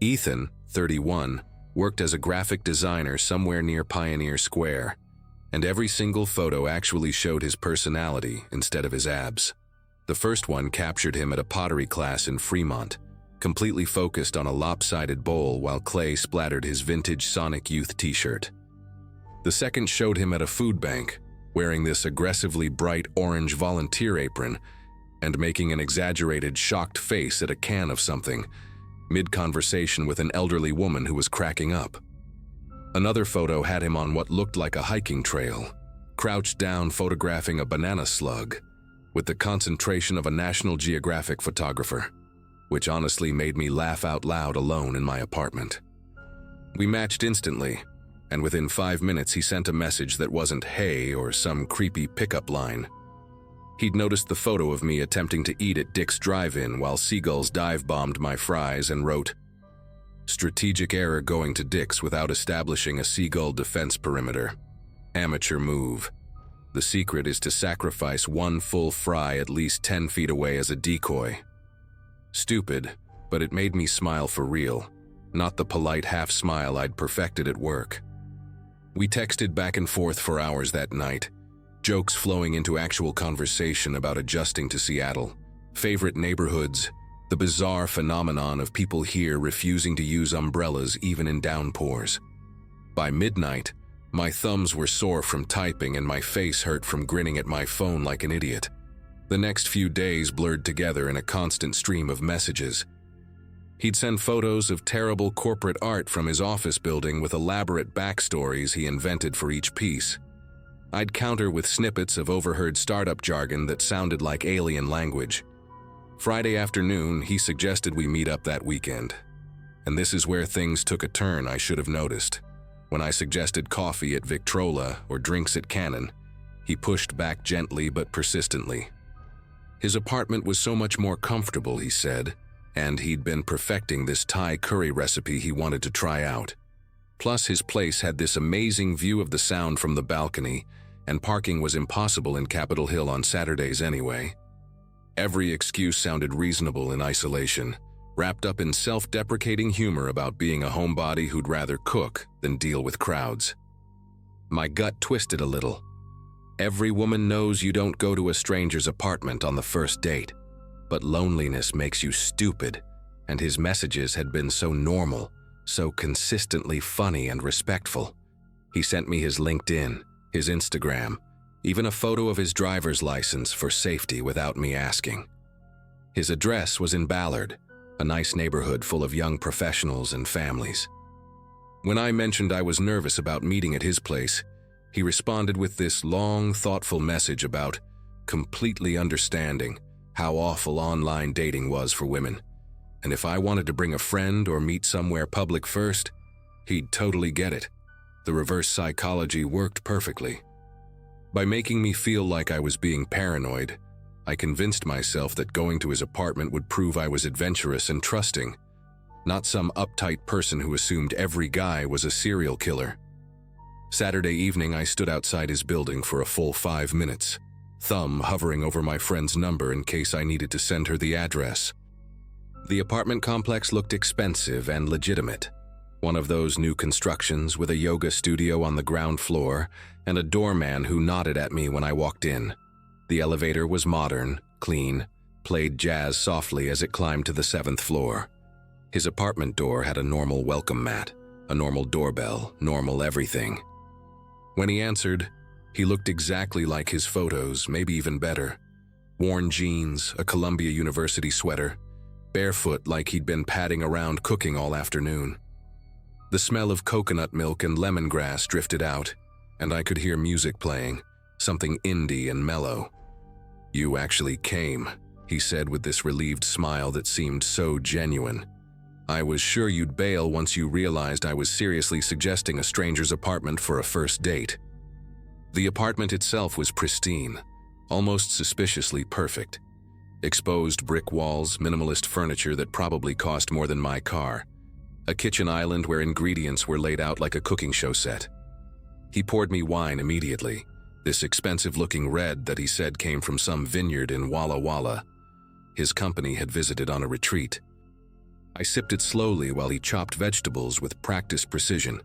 Ethan, 31, worked as a graphic designer somewhere near Pioneer Square, and every single photo actually showed his personality instead of his abs. The first one captured him at a pottery class in Fremont, completely focused on a lopsided bowl while clay splattered his vintage Sonic Youth t-shirt. The second showed him at a food bank, wearing this aggressively bright orange volunteer apron and making an exaggerated shocked face at a can of something, mid-conversation with an elderly woman who was cracking up. Another photo had him on what looked like a hiking trail, crouched down photographing a banana slug, with the concentration of a National Geographic photographer, which honestly made me laugh out loud alone in my apartment. We matched instantly, and within 5 minutes he sent a message that wasn't "hey" or some creepy pickup line. He'd noticed the photo of me attempting to eat at Dick's Drive-In while seagulls dive-bombed my fries and wrote, "Strategic error going to Dick's without establishing a seagull defense perimeter. Amateur move. The secret is to sacrifice one full fry at least 10 feet away as a decoy." Stupid, but it made me smile for real, not the polite half-smile I'd perfected at work. We texted back and forth for hours that night, jokes flowing into actual conversation about adjusting to Seattle, favorite neighborhoods, the bizarre phenomenon of people here refusing to use umbrellas even in downpours. By midnight, my thumbs were sore from typing and my face hurt from grinning at my phone like an idiot. The next few days blurred together in a constant stream of messages. He'd send photos of terrible corporate art from his office building with elaborate backstories he invented for each piece. I'd counter with snippets of overheard startup jargon that sounded like alien language. Friday afternoon, he suggested we meet up that weekend. And this is where things took a turn I should have noticed. When I suggested coffee at Victrola or drinks at Cannon, he pushed back gently but persistently. His apartment was so much more comfortable, he said, and he'd been perfecting this Thai curry recipe he wanted to try out. Plus, his place had this amazing view of the Sound from the balcony, and parking was impossible in Capitol Hill on Saturdays anyway. Every excuse sounded reasonable in isolation, wrapped up in self-deprecating humor about being a homebody who'd rather cook than deal with crowds. My gut twisted a little. Every woman knows you don't go to a stranger's apartment on the first date, but loneliness makes you stupid, and his messages had been so normal, so consistently funny and respectful. He sent me his LinkedIn, his Instagram, even a photo of his driver's license for safety without me asking. His address was in Ballard, a nice neighborhood full of young professionals and families. When I mentioned I was nervous about meeting at his place, he responded with this long, thoughtful message about completely understanding how awful online dating was for women, and if I wanted to bring a friend or meet somewhere public first, he'd totally get it. The reverse psychology worked perfectly. By making me feel like I was being paranoid, I convinced myself that going to his apartment would prove I was adventurous and trusting, not some uptight person who assumed every guy was a serial killer. Saturday evening, I stood outside his building for a full 5 minutes, thumb hovering over my friend's number in case I needed to send her the address. The apartment complex looked expensive and legitimate. One of those new constructions with a yoga studio on the ground floor and a doorman who nodded at me when I walked in. The elevator was modern, clean, played jazz softly as it climbed to the 7th floor. His apartment door had a normal welcome mat, a normal doorbell, normal everything. When he answered, he looked exactly like his photos, maybe even better. Worn jeans, a Columbia University sweater, barefoot like he'd been padding around cooking all afternoon. The smell of coconut milk and lemongrass drifted out, and I could hear music playing, something indie and mellow. "You actually came," he said with this relieved smile that seemed so genuine. "I was sure you'd bail once you realized I was seriously suggesting a stranger's apartment for a first date." The apartment itself was pristine, almost suspiciously perfect. Exposed brick walls, minimalist furniture that probably cost more than my car. A kitchen island where ingredients were laid out like a cooking show set. He poured me wine immediately, this expensive-looking red that he said came from some vineyard in Walla Walla. His company had visited on a retreat. I sipped it slowly while he chopped vegetables with practiced precision,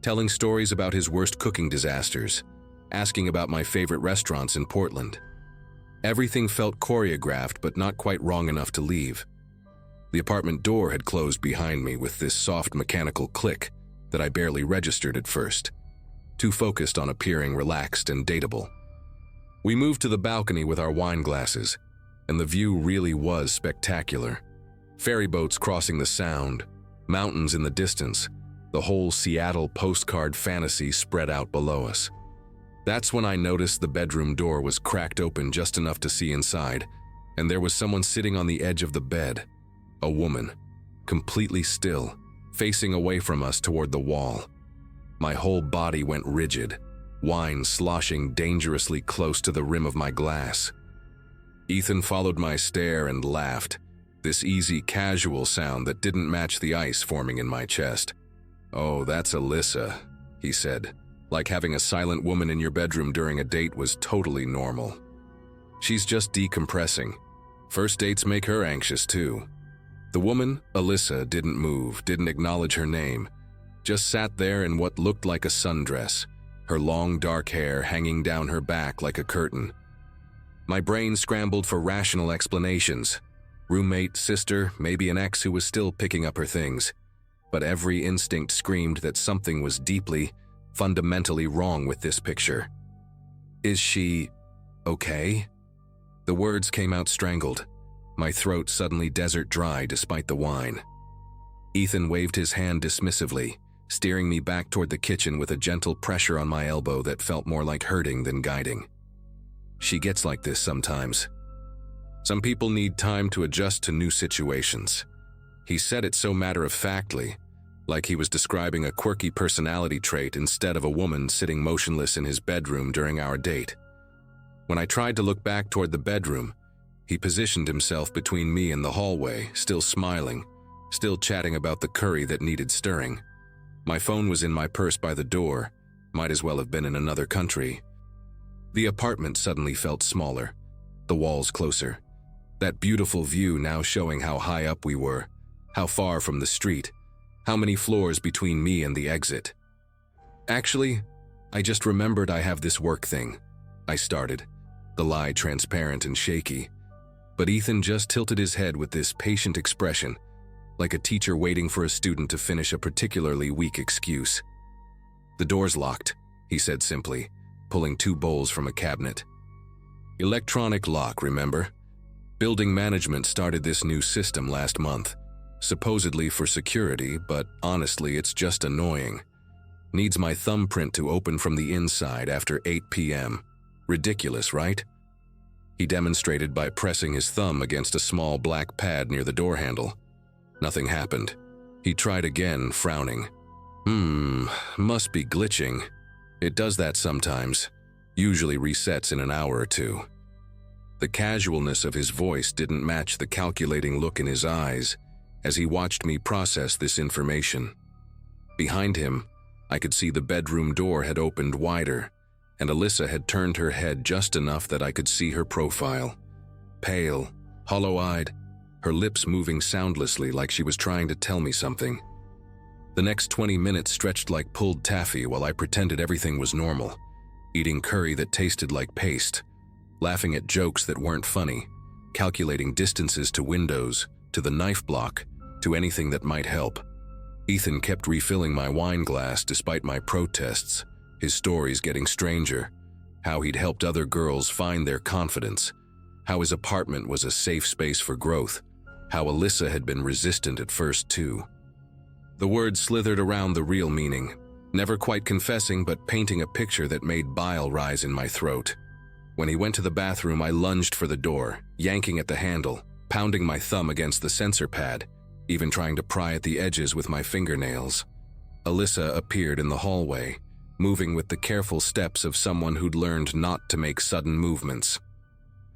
telling stories about his worst cooking disasters, asking about my favorite restaurants in Portland. Everything felt choreographed but not quite wrong enough to leave. The apartment door had closed behind me with this soft mechanical click that I barely registered at first, too focused on appearing relaxed and dateable. We moved to the balcony with our wine glasses, and the view really was spectacular. Ferry boats crossing the Sound, mountains in the distance, the whole Seattle postcard fantasy spread out below us. That's when I noticed the bedroom door was cracked open just enough to see inside, and there was someone sitting on the edge of the bed. A woman, completely still, facing away from us toward the wall. My whole body went rigid, wine sloshing dangerously close to the rim of my glass. Ethan followed my stare and laughed, this easy, casual sound that didn't match the ice forming in my chest. "Oh, that's Alyssa," he said, like having a silent woman in your bedroom during a date was totally normal. "She's just decompressing. First dates make her anxious too." The woman, Alyssa, didn't move, didn't acknowledge her name, just sat there in what looked like a sundress, her long dark hair hanging down her back like a curtain. My brain scrambled for rational explanations. Roommate, sister, maybe an ex who was still picking up her things. But every instinct screamed that something was deeply, fundamentally wrong with this picture. "Is she okay?" The words came out strangled, my throat suddenly desert dry despite the wine. Ethan waved his hand dismissively, steering me back toward the kitchen with a gentle pressure on my elbow that felt more like hurting than guiding. "She gets like this sometimes. Some people need time to adjust to new situations." He said it so matter-of-factly, like he was describing a quirky personality trait instead of a woman sitting motionless in his bedroom during our date. When I tried to look back toward the bedroom, he positioned himself between me and the hallway, still smiling, still chatting about the curry that needed stirring. My phone was in my purse by the door, might as well have been in another country. The apartment suddenly felt smaller, the walls closer. That beautiful view now showing how high up we were, how far from the street, how many floors between me and the exit. "Actually, I just remembered I have this work thing," I started, the lie transparent and shaky. But Ethan just tilted his head with this patient expression, like a teacher waiting for a student to finish a particularly weak excuse. "The door's locked," he said simply, pulling 2 bowls from a cabinet. "Electronic lock, remember? Building management started this new system last month, supposedly for security, but honestly it's just annoying. Needs my thumbprint to open from the inside after 8 p.m. Ridiculous, right?" He demonstrated by pressing his thumb against a small black pad near the door handle. Nothing happened. He tried again, frowning. Must be glitching. It does that sometimes. Usually resets in an hour or 2. The casualness of his voice didn't match the calculating look in his eyes as he watched me process this information. Behind him, I could see the bedroom door had opened wider, and Alyssa had turned her head just enough that I could see her profile. Pale, hollow-eyed, her lips moving soundlessly like she was trying to tell me something. The next 20 minutes stretched like pulled taffy while I pretended everything was normal, eating curry that tasted like paste, laughing at jokes that weren't funny, calculating distances to windows, to the knife block, to anything that might help. Ethan kept refilling my wine glass despite my protests, his stories getting stranger, how he'd helped other girls find their confidence, how his apartment was a safe space for growth, how Alyssa had been resistant at first too. The words slithered around the real meaning, never quite confessing but painting a picture that made bile rise in my throat. When he went to the bathroom, I lunged for the door, yanking at the handle, pounding my thumb against the sensor pad, even trying to pry at the edges with my fingernails. Alyssa appeared in the hallway, moving with the careful steps of someone who'd learned not to make sudden movements.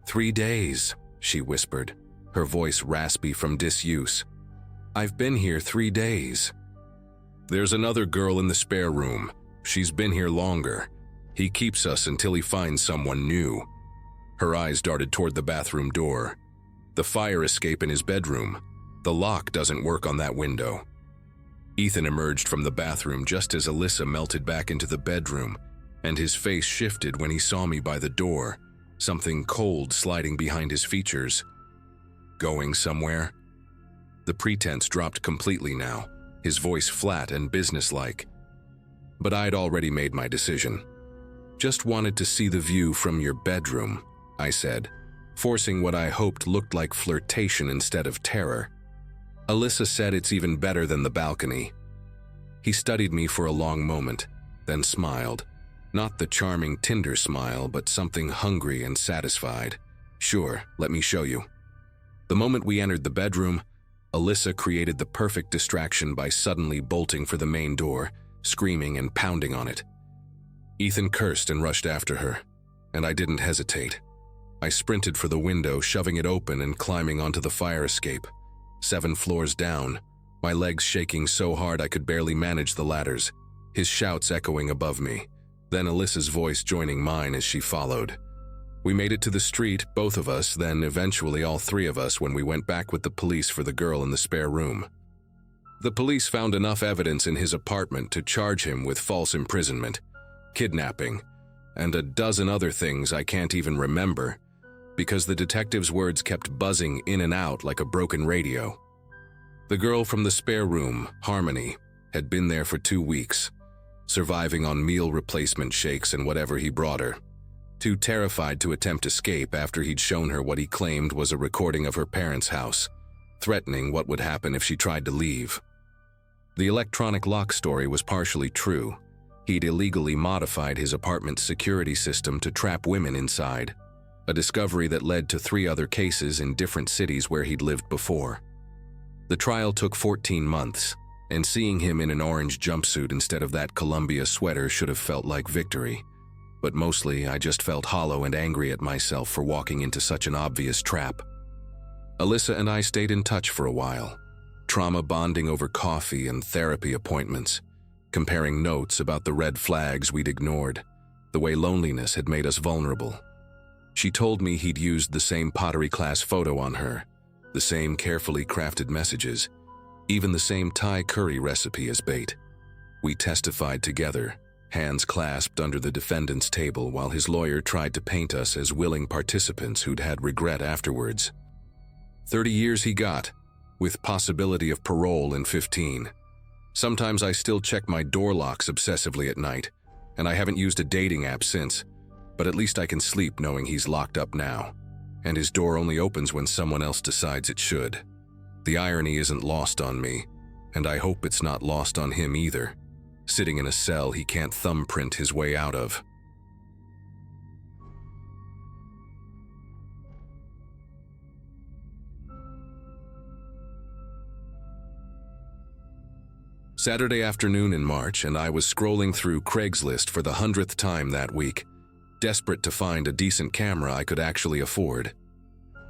3 days, she whispered, her voice raspy from disuse. "I've been here 3 days. There's another girl in the spare room. She's been here longer. He keeps us until he finds someone new." Her eyes darted toward the bathroom door. "The fire escape in his bedroom. The lock doesn't work on that window." Ethan emerged from the bathroom just as Alyssa melted back into the bedroom, and his face shifted when he saw me by the door, something cold sliding behind his features. "Going somewhere?" The pretense dropped completely now, his voice flat and businesslike. But I'd already made my decision. "Just wanted to see the view from your bedroom," I said, forcing what I hoped looked like flirtation instead of terror. Alyssa said it's even better than the balcony. He studied me for a long moment, then smiled. Not the charming Tinder smile, but something hungry and satisfied. "Sure, let me show you." The moment we entered the bedroom, Alyssa created the perfect distraction by suddenly bolting for the main door, screaming and pounding on it. Ethan cursed and rushed after her, and I didn't hesitate. I sprinted for the window, shoving it open and climbing onto the fire escape. 7 floors down, my legs shaking so hard I could barely manage the ladders, his shouts echoing above me, then Alyssa's voice joining mine as she followed. We made it to the street, both of us, then eventually all 3 of us when we went back with the police for the girl in the spare room. The police found enough evidence in his apartment to charge him with false imprisonment, kidnapping, and a dozen other things I can't even remember, because the detective's words kept buzzing in and out like a broken radio. The girl from the spare room, Harmony, had been there for 2 weeks, surviving on meal replacement shakes and whatever he brought her, too terrified to attempt escape after he'd shown her what he claimed was a recording of her parents' house, threatening what would happen if she tried to leave. The electronic lock story was partially true. He'd illegally modified his apartment's security system to trap women inside, a discovery that led to 3 other cases in different cities where he'd lived before. The trial took 14 months, and seeing him in an orange jumpsuit instead of that Columbia sweater should have felt like victory. But mostly, I just felt hollow and angry at myself for walking into such an obvious trap. Alyssa and I stayed in touch for a while, trauma bonding over coffee and therapy appointments, comparing notes about the red flags we'd ignored, the way loneliness had made us vulnerable. She told me he'd used the same pottery class photo on her, the same carefully crafted messages, even the same Thai curry recipe as bait. We testified together, hands clasped under the defendant's table while his lawyer tried to paint us as willing participants who'd had regret afterwards. 30 years he got, with possibility of parole in 15. Sometimes I still check my door locks obsessively at night, and I haven't used a dating app since, but at least I can sleep knowing he's locked up now, and his door only opens when someone else decides it should. The irony isn't lost on me, and I hope it's not lost on him either, sitting in a cell he can't thumbprint his way out of. Saturday afternoon in March, and I was scrolling through Craigslist for the 100th time that week, desperate to find a decent camera I could actually afford.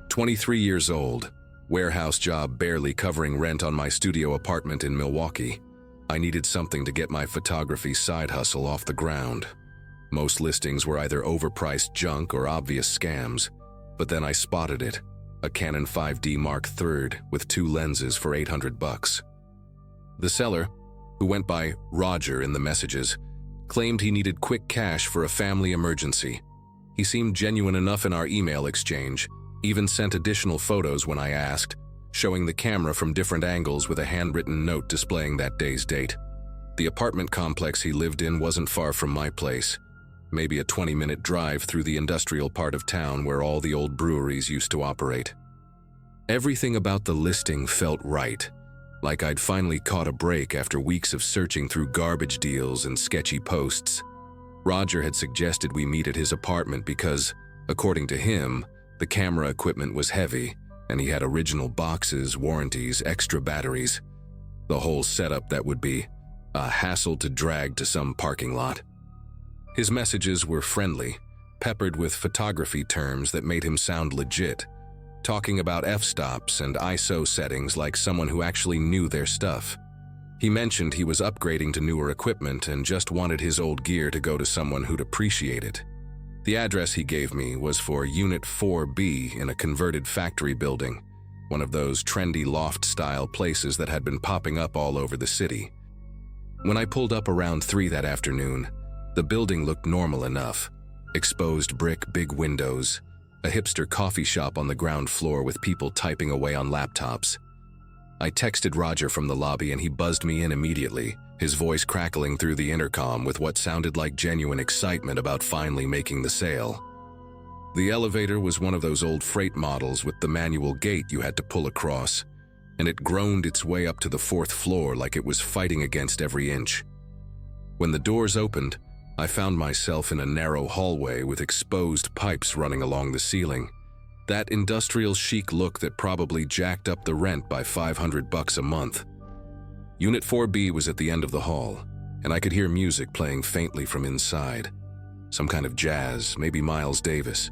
23 years old, warehouse job barely covering rent on my studio apartment in Milwaukee. I needed something to get my photography side hustle off the ground. Most listings were either overpriced junk or obvious scams, but then I spotted it, a Canon 5D Mark III with 2 lenses for $800. The seller, who went by Roger in the messages, claimed he needed quick cash for a family emergency. He seemed genuine enough in our email exchange, even sent additional photos when I asked, showing the camera from different angles with a handwritten note displaying that day's date. The apartment complex he lived in wasn't far from my place, maybe a 20-minute drive through the industrial part of town where all the old breweries used to operate. Everything about the listing felt right, like I'd finally caught a break after weeks of searching through garbage deals and sketchy posts. Roger had suggested we meet at his apartment because, according to him, the camera equipment was heavy, and he had original boxes, warranties, extra batteries. The whole setup that would be a hassle to drag to some parking lot. His messages were friendly, peppered with photography terms that made him sound legit, talking about f-stops and ISO settings like someone who actually knew their stuff. He mentioned he was upgrading to newer equipment and just wanted his old gear to go to someone who'd appreciate it. The address he gave me was for Unit 4B in a converted factory building, one of those trendy loft-style places that had been popping up all over the city. When I pulled up around 3 that afternoon, the building looked normal enough. Exposed brick, big windows, a hipster coffee shop on the ground floor with people typing away on laptops. I texted Roger from the lobby and he buzzed me in immediately, his voice crackling through the intercom with what sounded like genuine excitement about finally making the sale. The elevator was one of those old freight models with the manual gate you had to pull across, and it groaned its way up to the 4th floor like it was fighting against every inch. When the doors opened, I found myself in a narrow hallway with exposed pipes running along the ceiling. That industrial chic look that probably jacked up the rent by $500 a month. Unit 4B was at the end of the hall, and I could hear music playing faintly from inside. Some kind of jazz, maybe Miles Davis.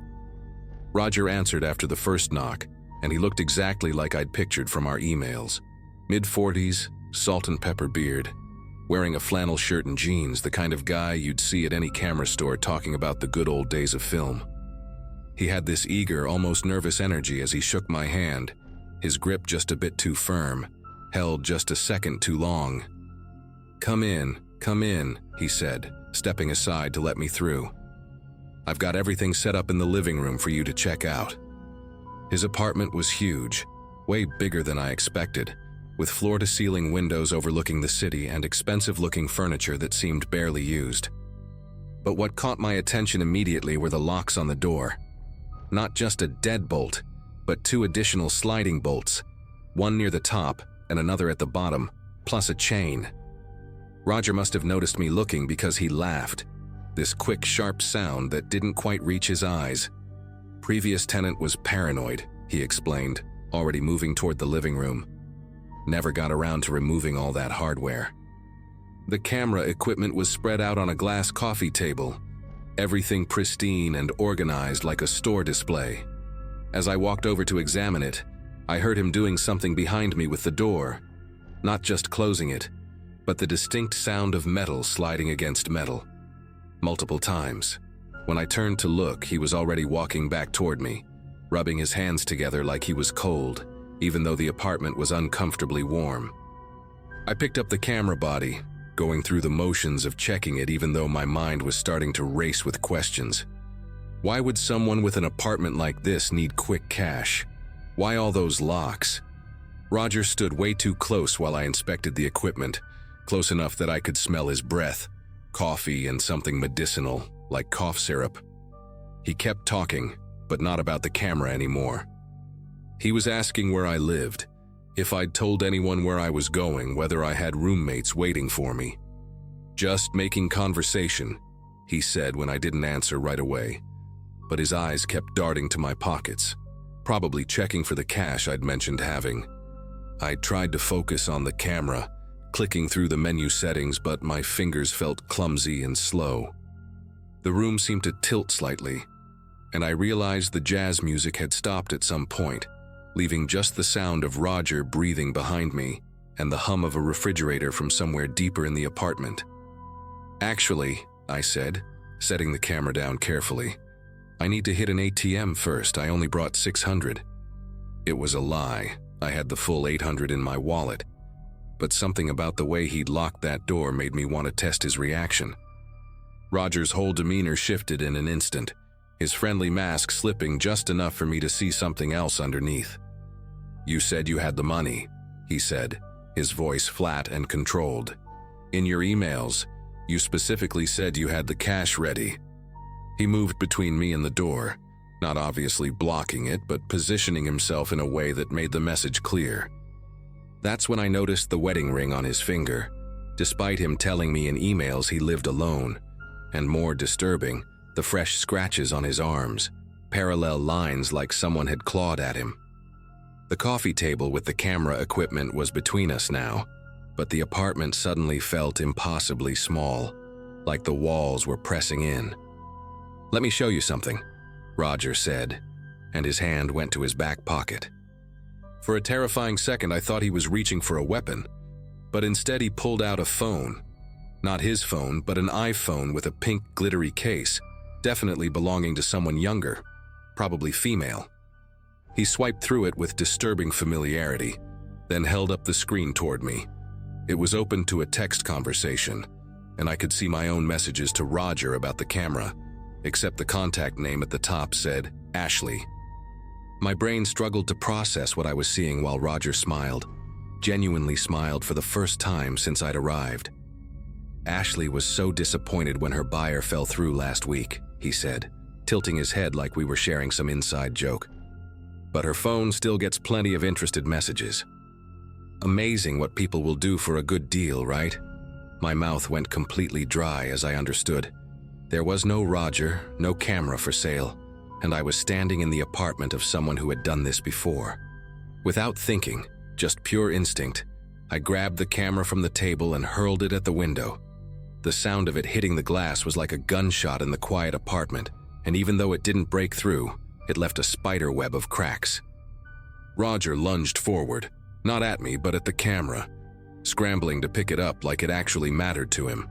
Roger answered after the first knock, and he looked exactly like I'd pictured from our emails. Mid-40s, salt and pepper beard, wearing a flannel shirt and jeans, the kind of guy you'd see at any camera store talking about the good old days of film. He had this eager, almost nervous energy as he shook my hand, his grip just a bit too firm, held just a second too long. Come in, he said, stepping aside to let me through. I've got everything set up in the living room for you to check out. His apartment was huge, way bigger than I expected, with floor-to-ceiling windows overlooking the city and expensive-looking furniture that seemed barely used. But what caught my attention immediately were the locks on the door. Not just a deadbolt, but 2 additional sliding bolts, one near the top and another at the bottom, plus a chain. Roger must have noticed me looking because he laughed, this quick, sharp sound that didn't quite reach his eyes. Previous tenant was paranoid, he explained, already moving toward the living room. Never got around to removing all that hardware. The camera equipment was spread out on a glass coffee table, everything pristine and organized like a store display. As I walked over to examine it, I heard him doing something behind me with the door, not just closing it, but the distinct sound of metal sliding against metal. Multiple times. When I turned to look, he was already walking back toward me, rubbing his hands together like he was cold, even though the apartment was uncomfortably warm. I picked up the camera body, going through the motions of checking it even though my mind was starting to race with questions. Why would someone with an apartment like this need quick cash? Why all those locks? Roger stood way too close while I inspected the equipment, close enough that I could smell his breath, coffee and something medicinal, like cough syrup. He kept talking, but not about the camera anymore. He was asking where I lived, if I'd told anyone where I was going, whether I had roommates waiting for me. Just making conversation, he said when I didn't answer right away, but his eyes kept darting to my pockets, probably checking for the cash I'd mentioned having. I tried to focus on the camera, clicking through the menu settings, but my fingers felt clumsy and slow. The room seemed to tilt slightly, and I realized the jazz music had stopped at some point, leaving just the sound of Roger breathing behind me and the hum of a refrigerator from somewhere deeper in the apartment. Actually, I said, setting the camera down carefully, I need to hit an ATM first. I only brought $600. It was a lie. I had the full $800 in my wallet. But something about the way he'd locked that door made me want to test his reaction. Roger's whole demeanor shifted in an instant, his friendly mask slipping just enough for me to see something else underneath. You said you had the money, he said, his voice flat and controlled. In your emails, you specifically said you had the cash ready. He moved between me and the door, not obviously blocking it, but positioning himself in a way that made the message clear. That's when I noticed the wedding ring on his finger, despite him telling me in emails he lived alone, and more disturbing, the fresh scratches on his arms, parallel lines like someone had clawed at him. The coffee table with the camera equipment was between us now, but the apartment suddenly felt impossibly small, like the walls were pressing in. Let me show you something, Roger said, and his hand went to his back pocket. For a terrifying second, I thought he was reaching for a weapon, but instead he pulled out a phone. Not his phone, but an iPhone with a pink glittery case, definitely belonging to someone younger, probably female. He swiped through it with disturbing familiarity, then held up the screen toward me. It was open to a text conversation, and I could see my own messages to Roger about the camera, except the contact name at the top said, Ashley. My brain struggled to process what I was seeing while Roger smiled, genuinely smiled for the first time since I'd arrived. Ashley was so disappointed when her buyer fell through last week, he said, tilting his head like we were sharing some inside joke. But her phone still gets plenty of interested messages. Amazing what people will do for a good deal, right? My mouth went completely dry as I understood. There was no Roger, no camera for sale, and I was standing in the apartment of someone who had done this before. Without thinking, just pure instinct, I grabbed the camera from the table and hurled it at the window. The sound of it hitting the glass was like a gunshot in the quiet apartment, and even though it didn't break through, it left a spider web of cracks. Roger lunged forward, not at me but at the camera, scrambling to pick it up like it actually mattered to him.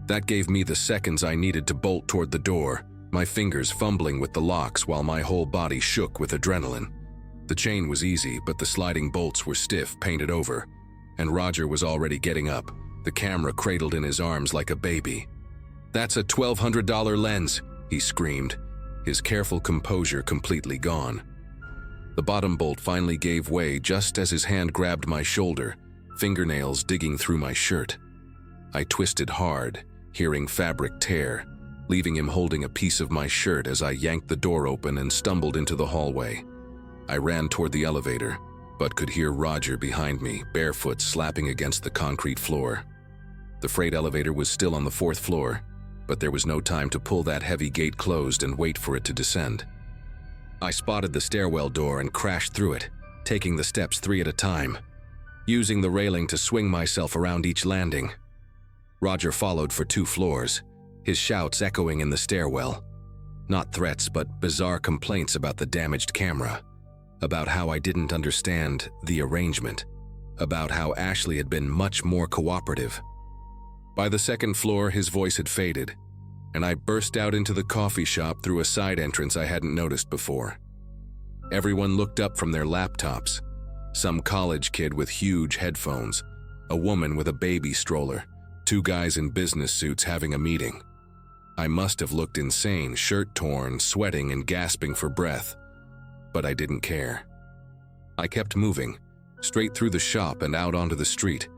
That gave me the seconds I needed to bolt toward the door, my fingers fumbling with the locks while my whole body shook with adrenaline. The chain was easy, but the sliding bolts were stiff, painted over, and Roger was already getting up, the camera cradled in his arms like a baby. "That's a $1,200 lens," he screamed, his careful composure completely gone. The bottom bolt finally gave way just as his hand grabbed my shoulder, fingernails digging through my shirt. I twisted hard, hearing fabric tear, leaving him holding a piece of my shirt as I yanked the door open and stumbled into the hallway. I ran toward the elevator, but could hear Roger behind me, barefoot slapping against the concrete floor. The freight elevator was still on the 4th floor, but there was no time to pull that heavy gate closed and wait for it to descend. I spotted the stairwell door and crashed through it, taking the steps 3 at a time, using the railing to swing myself around each landing. Roger followed for 2 floors, his shouts echoing in the stairwell. Not threats, but bizarre complaints about the damaged camera, about how I didn't understand the arrangement, about how Ashley had been much more cooperative. By the 2nd floor, his voice had faded, and I burst out into the coffee shop through a side entrance I hadn't noticed before. Everyone looked up from their laptops, some college kid with huge headphones, a woman with a baby stroller, 2 guys in business suits having a meeting. I must have looked insane, shirt torn, sweating and gasping for breath, but I didn't care. I kept moving, straight through the shop and out onto the street,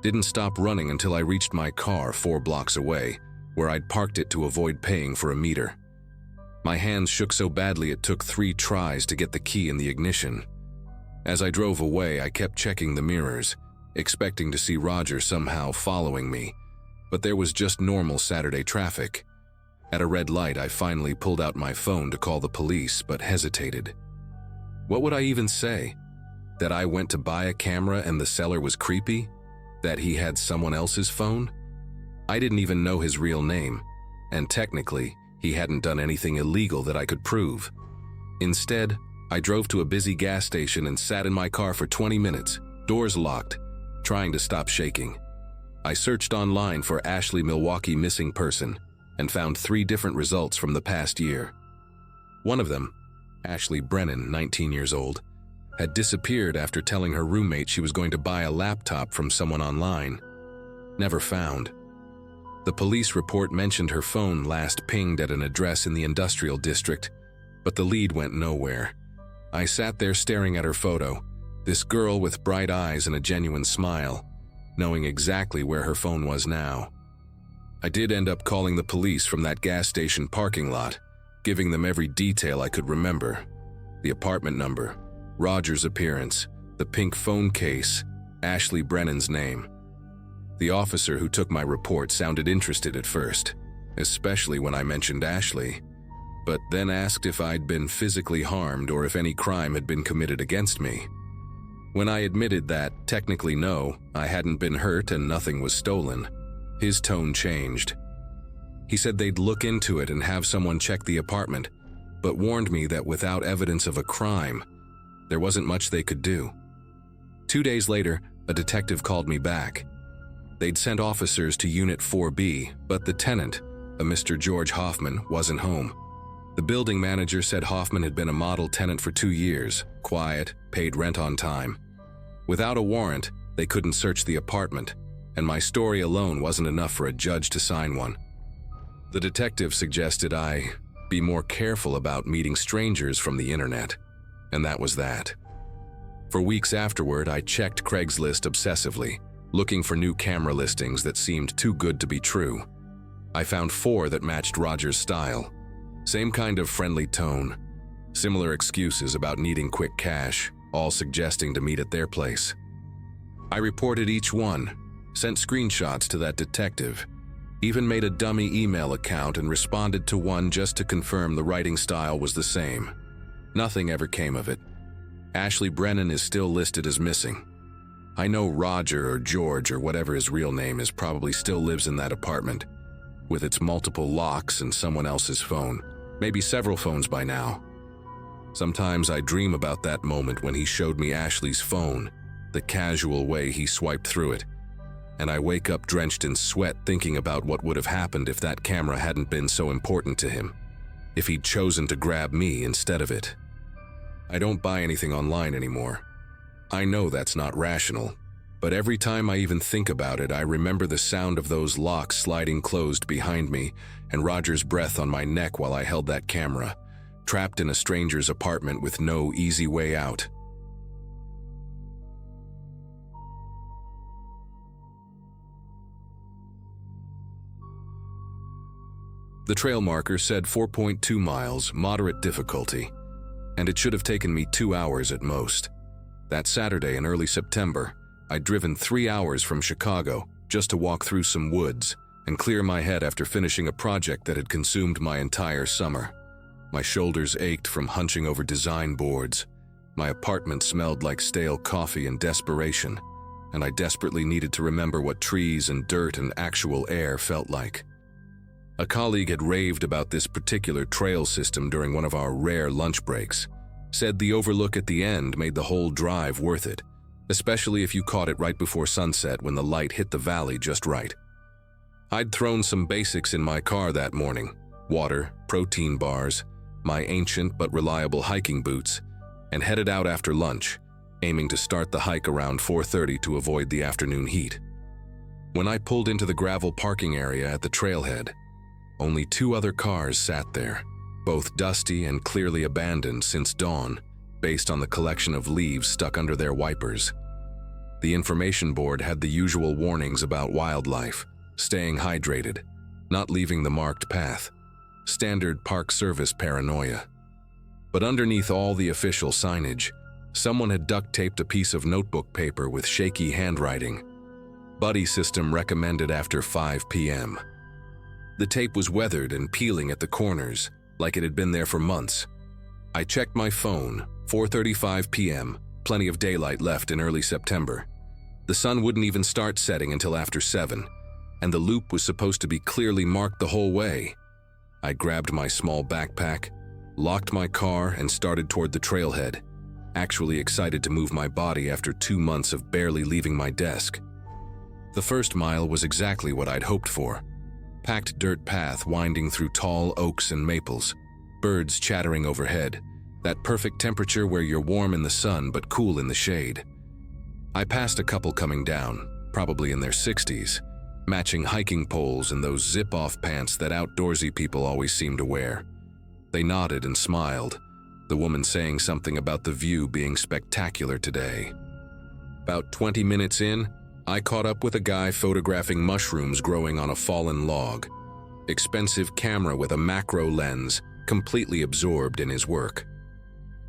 didn't stop running until I reached my car 4 blocks away, where I'd parked it to avoid paying for a meter. My hands shook so badly it took 3 tries to get the key in the ignition. As I drove away, I kept checking the mirrors, expecting to see Roger somehow following me, but there was just normal Saturday traffic. At a red light, I finally pulled out my phone to call the police, but hesitated. What would I even say? That I went to buy a camera and the seller was creepy? That he had someone else's phone? I didn't even know his real name, and technically, he hadn't done anything illegal that I could prove. Instead, I drove to a busy gas station and sat in my car for 20 minutes, doors locked, trying to stop shaking. I searched online for Ashley Milwaukee missing person and found 3 different results from the past year. One of them, Ashley Brennan, 19 years old, had disappeared after telling her roommate she was going to buy a laptop from someone online. Never found. The police report mentioned her phone last pinged at an address in the industrial district, but the lead went nowhere. I sat there staring at her photo, this girl with bright eyes and a genuine smile, knowing exactly where her phone was now. I did end up calling the police from that gas station parking lot, giving them every detail I could remember. The apartment number, Roger's appearance, the pink phone case, Ashley Brennan's name. The officer who took my report sounded interested at first, especially when I mentioned Ashley, but then asked if I'd been physically harmed or if any crime had been committed against me. When I admitted that, technically no, I hadn't been hurt and nothing was stolen, his tone changed. He said they'd look into it and have someone check the apartment, but warned me that without evidence of a crime, there wasn't much they could do. 2 days later, a detective called me back. They'd sent officers to Unit 4B, but the tenant, a Mr. George Hoffman, wasn't home. The building manager said Hoffman had been a model tenant for 2 years, quiet, paid rent on time. Without a warrant, they couldn't search the apartment, and my story alone wasn't enough for a judge to sign one. The detective suggested I be more careful about meeting strangers from the internet, and that was that. For weeks afterward, I checked Craigslist obsessively, looking for new camera listings that seemed too good to be true. I found 4 that matched Roger's style. Same kind of friendly tone, similar excuses about needing quick cash, all suggesting to meet at their place. I reported each one, sent screenshots to that detective, even made a dummy email account and responded to one just to confirm the writing style was the same. Nothing ever came of it. Ashley Brennan is still listed as missing. I know Roger or George or whatever his real name is probably still lives in that apartment, with its multiple locks and someone else's phone, maybe several phones by now. Sometimes I dream about that moment when he showed me Ashley's phone, the casual way he swiped through it, and I wake up drenched in sweat thinking about what would have happened if that camera hadn't been so important to him, if he'd chosen to grab me instead of it. I don't buy anything online anymore. I know that's not rational, but every time I even think about it, I remember the sound of those locks sliding closed behind me and Roger's breath on my neck while I held that camera, trapped in a stranger's apartment with no easy way out. The trail marker said 4.2 miles, moderate difficulty, and it should have taken me 2 hours at most. That Saturday in early September, I'd driven 3 hours from Chicago just to walk through some woods and clear my head after finishing a project that had consumed my entire summer. My shoulders ached from hunching over design boards. My apartment smelled like stale coffee and desperation, and I desperately needed to remember what trees and dirt and actual air felt like. A colleague had raved about this particular trail system during one of our rare lunch breaks, said the overlook at the end made the whole drive worth it, especially if you caught it right before sunset when the light hit the valley just right. I'd thrown some basics in my car that morning: water, protein bars, my ancient but reliable hiking boots, and headed out after lunch, aiming to start the hike around 4:30 to avoid the afternoon heat. When I pulled into the gravel parking area at the trailhead, only 2 other cars sat there, both dusty and clearly abandoned since dawn, based on the collection of leaves stuck under their wipers. The information board had the usual warnings about wildlife, staying hydrated, not leaving the marked path, standard Park Service paranoia. But underneath all the official signage, someone had duct-taped a piece of notebook paper with shaky handwriting. Buddy system recommended after 5 p.m. The tape was weathered and peeling at the corners, like it had been there for months. I checked my phone, 4:35 p.m., plenty of daylight left in early September. The sun wouldn't even start setting until after 7, and the loop was supposed to be clearly marked the whole way. I grabbed my small backpack, locked my car, and started toward the trailhead, actually excited to move my body after 2 months of barely leaving my desk. The first mile was exactly what I'd hoped for. Packed dirt path winding through tall oaks and maples, birds chattering overhead, that perfect temperature where you're warm in the sun but cool in the shade. I passed a couple coming down, probably in their 60s, matching hiking poles and those zip-off pants that outdoorsy people always seem to wear. They nodded and smiled, the woman saying something about the view being spectacular today. About 20 minutes in, I caught up with a guy photographing mushrooms growing on a fallen log. Expensive camera with a macro lens, completely absorbed in his work.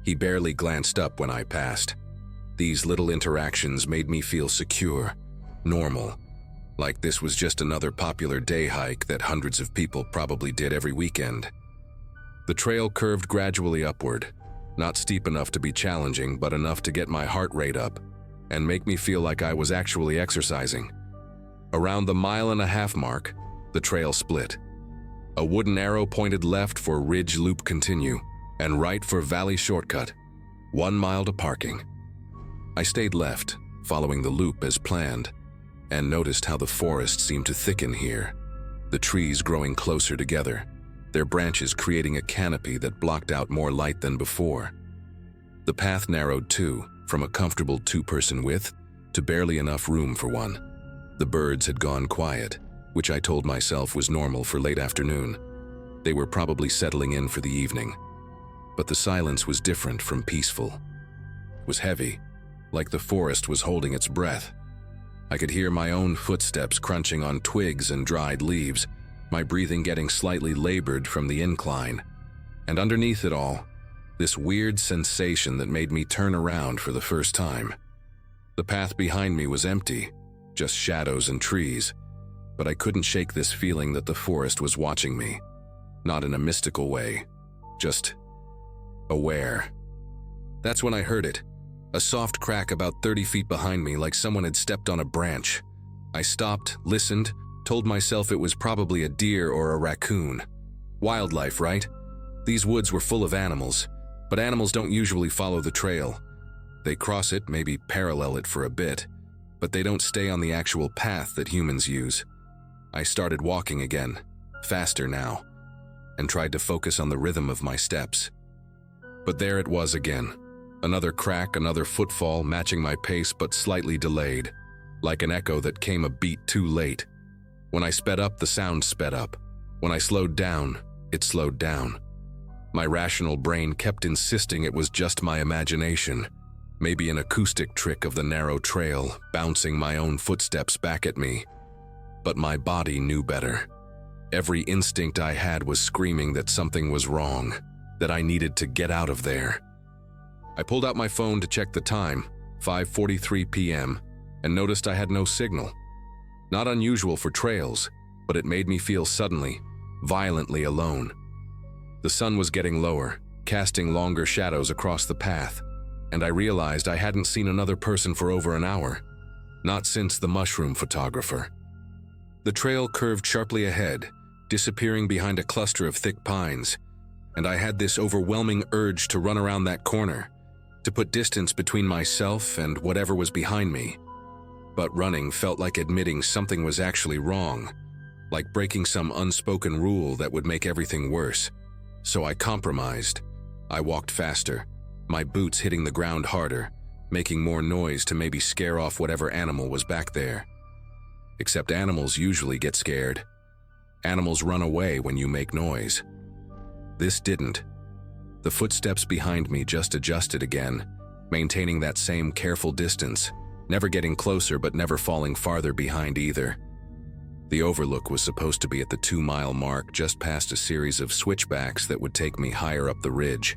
He barely glanced up when I passed. These little interactions made me feel secure, normal, like this was just another popular day hike that hundreds of people probably did every weekend. The trail curved gradually upward, not steep enough to be challenging, but enough to get my heart rate up and make me feel like I was actually exercising. Around the 1.5 mile mark, the trail split. A wooden arrow pointed left for Ridge Loop Continue and right for Valley Shortcut, 1 mile to parking. I stayed left, following the loop as planned, and noticed how the forest seemed to thicken here, the trees growing closer together, their branches creating a canopy that blocked out more light than before. The path narrowed too, from a comfortable 2-person width to barely enough room for one. The birds had gone quiet, which I told myself was normal for late afternoon. They were probably settling in for the evening. But the silence was different from peaceful. It was heavy, like the forest was holding its breath. I could hear my own footsteps crunching on twigs and dried leaves, my breathing getting slightly labored from the incline. And underneath it all, this weird sensation that made me turn around for the first time. The path behind me was empty, just shadows and trees, but I couldn't shake this feeling that the forest was watching me. Not in a mystical way, just aware. That's when I heard it, A soft crack about 30 feet behind me, like someone had stepped on a branch. I stopped, listened, told myself it was probably a deer or a raccoon. Wildlife, right? These woods were full of animals, but animals don't usually follow the trail. They cross it, maybe parallel it for a bit, but they don't stay on the actual path that humans use. I started walking again, faster now, and tried to focus on the rhythm of my steps. But there it was again. Another crack, another footfall, matching my pace but slightly delayed, like an echo that came a beat too late. When I sped up, the sound sped up. When I slowed down, it slowed down. My rational brain kept insisting it was just my imagination, maybe an acoustic trick of the narrow trail, bouncing my own footsteps back at me. But my body knew better. Every instinct I had was screaming that something was wrong, that I needed to get out of there. I pulled out my phone to check the time, 5:43 p.m., and noticed I had no signal. Not unusual for trails, but it made me feel suddenly, violently alone. The sun was getting lower, casting longer shadows across the path, and I realized I hadn't seen another person for over an hour, not since the mushroom photographer. The trail curved sharply ahead, disappearing behind a cluster of thick pines, and I had this overwhelming urge to run around that corner, to put distance between myself and whatever was behind me. But running felt like admitting something was actually wrong, like breaking some unspoken rule that would make everything worse. So I compromised. I walked faster, my boots hitting the ground harder, making more noise to maybe scare off whatever animal was back there. Except animals usually get scared. Animals run away when you make noise. This didn't. The footsteps behind me just adjusted again, maintaining that same careful distance, never getting closer but never falling farther behind either. The overlook was supposed to be at the 2-mile mark, just past a series of switchbacks that would take me higher up the ridge.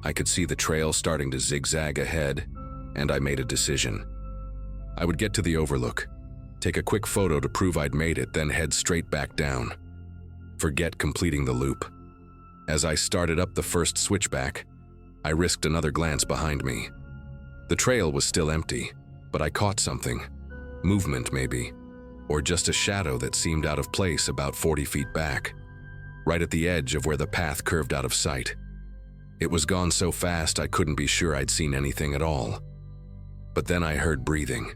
I could see the trail starting to zigzag ahead, and I made a decision. I would get to the overlook, take a quick photo to prove I'd made it, then head straight back down. Forget completing the loop. As I started up the first switchback, I risked another glance behind me. The trail was still empty, but I caught something. Movement, maybe. Or just a shadow that seemed out of place about 40 feet back, right at the edge of where the path curved out of sight. It was gone so fast I couldn't be sure I'd seen anything at all. But then I heard breathing.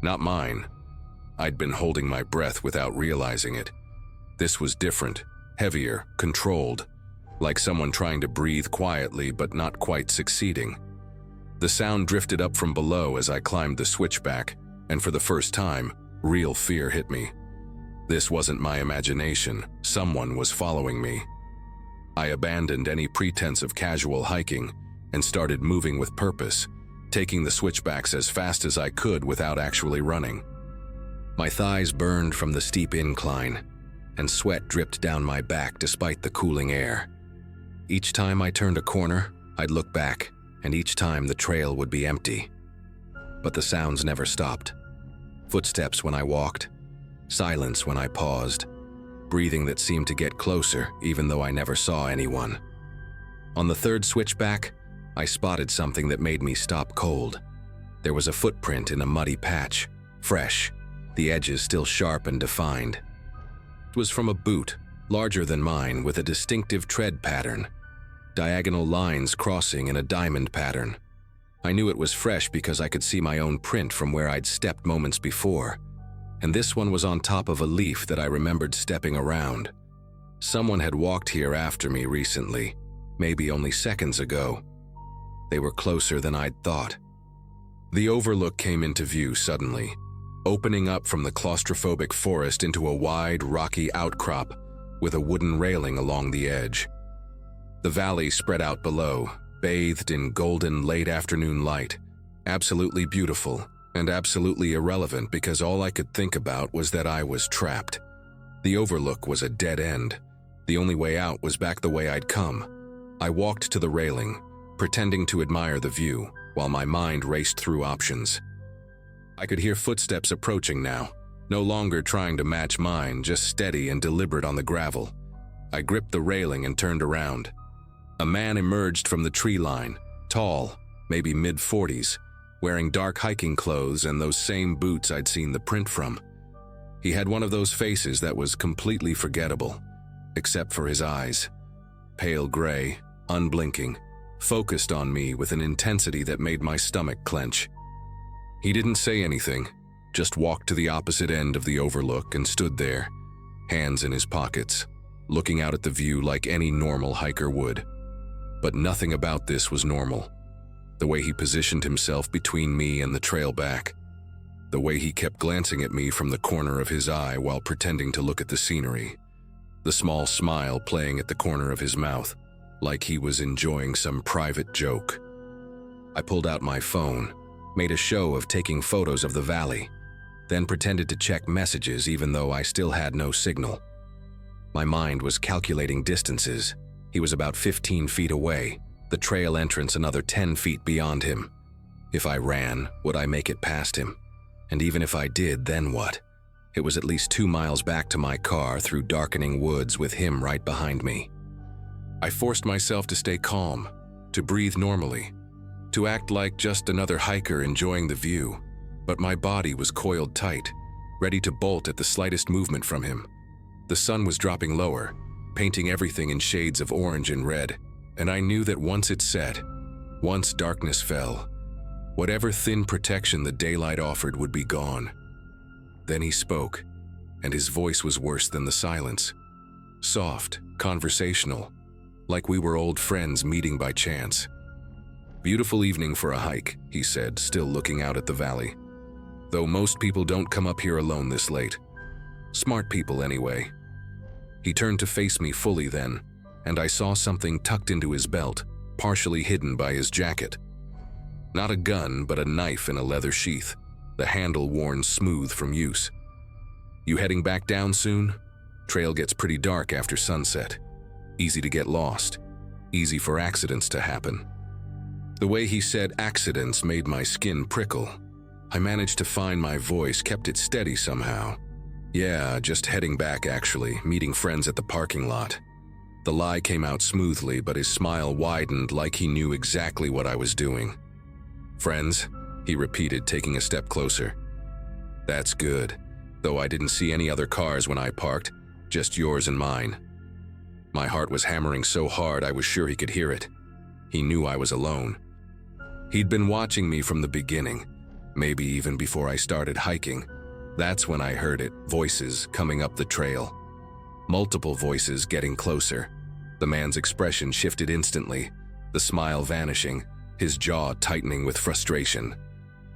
Not mine. I'd been holding my breath without realizing it. This was different, heavier, controlled, like someone trying to breathe quietly but not quite succeeding. The sound drifted up from below as I climbed the switchback, and for the first time, real fear hit me. This wasn't my imagination. Someone was following me. I abandoned any pretense of casual hiking and started moving with purpose, taking the switchbacks as fast as I could without actually running. My thighs burned from the steep incline, and sweat dripped down my back despite the cooling air. Each time I turned a corner, I'd look back, and each time the trail would be empty. But the sounds never stopped. Footsteps when I walked, silence when I paused, breathing that seemed to get closer even though I never saw anyone. On the third switchback, I spotted something that made me stop cold. There was a footprint in a muddy patch, fresh, the edges still sharp and defined. It was from a boot, larger than mine, with a distinctive tread pattern, diagonal lines crossing in a diamond pattern. I knew it was fresh because I could see my own print from where I'd stepped moments before, and this one was on top of a leaf that I remembered stepping around. Someone had walked here after me recently, maybe only seconds ago. They were closer than I'd thought. The overlook came into view suddenly, opening up from the claustrophobic forest into a wide, rocky outcrop with a wooden railing along the edge. The valley spread out below, bathed in golden late-afternoon light, absolutely beautiful and absolutely irrelevant because all I could think about was that I was trapped. The overlook was a dead end. The only way out was back the way I'd come. I walked to the railing, pretending to admire the view, while my mind raced through options. I could hear footsteps approaching now, no longer trying to match mine, just steady and deliberate on the gravel. I gripped the railing and turned around. A man emerged from the tree line, tall, maybe mid-40s, wearing dark hiking clothes and those same boots I'd seen the print from. He had one of those faces that was completely forgettable, except for his eyes. Pale gray, unblinking, focused on me with an intensity that made my stomach clench. He didn't say anything, just walked to the opposite end of the overlook and stood there, hands in his pockets, looking out at the view like any normal hiker would. But nothing about this was normal. The way he positioned himself between me and the trail back, the way he kept glancing at me from the corner of his eye while pretending to look at the scenery, the small smile playing at the corner of his mouth, like he was enjoying some private joke. I pulled out my phone, made a show of taking photos of the valley, then pretended to check messages even though I still had no signal. My mind was calculating distances. He was about 15 feet away, the trail entrance another 10 feet beyond him. If I ran, would I make it past him? And even if I did, then what? It was at least 2 miles back to my car through darkening woods with him right behind me. I forced myself to stay calm, to breathe normally, to act like just another hiker enjoying the view, but my body was coiled tight, ready to bolt at the slightest movement from him. The sun was dropping lower, painting everything in shades of orange and red, and I knew that once it set, once darkness fell, whatever thin protection the daylight offered would be gone. Then he spoke, and his voice was worse than the silence. Soft, conversational, like we were old friends meeting by chance. "Beautiful evening for a hike," he said, still looking out at the valley. "Though most people don't come up here alone this late. Smart people, anyway." He turned to face me fully then, and I saw something tucked into his belt, partially hidden by his jacket. Not a gun, but a knife in a leather sheath, the handle worn smooth from use. "You heading back down soon? Trail gets pretty dark after sunset. Easy to get lost. Easy for accidents to happen." The way he said accidents made my skin prickle. I managed to find my voice, kept it steady somehow. "Yeah, just heading back actually, meeting friends at the parking lot." The lie came out smoothly, but his smile widened like he knew exactly what I was doing. "Friends?" he repeated, taking a step closer. "That's good, though I didn't see any other cars when I parked, just yours and mine." My heart was hammering so hard I was sure he could hear it. He knew I was alone. He'd been watching me from the beginning, maybe even before I started hiking. That's when I heard it, voices coming up the trail. Multiple voices getting closer. The man's expression shifted instantly, the smile vanishing, his jaw tightening with frustration.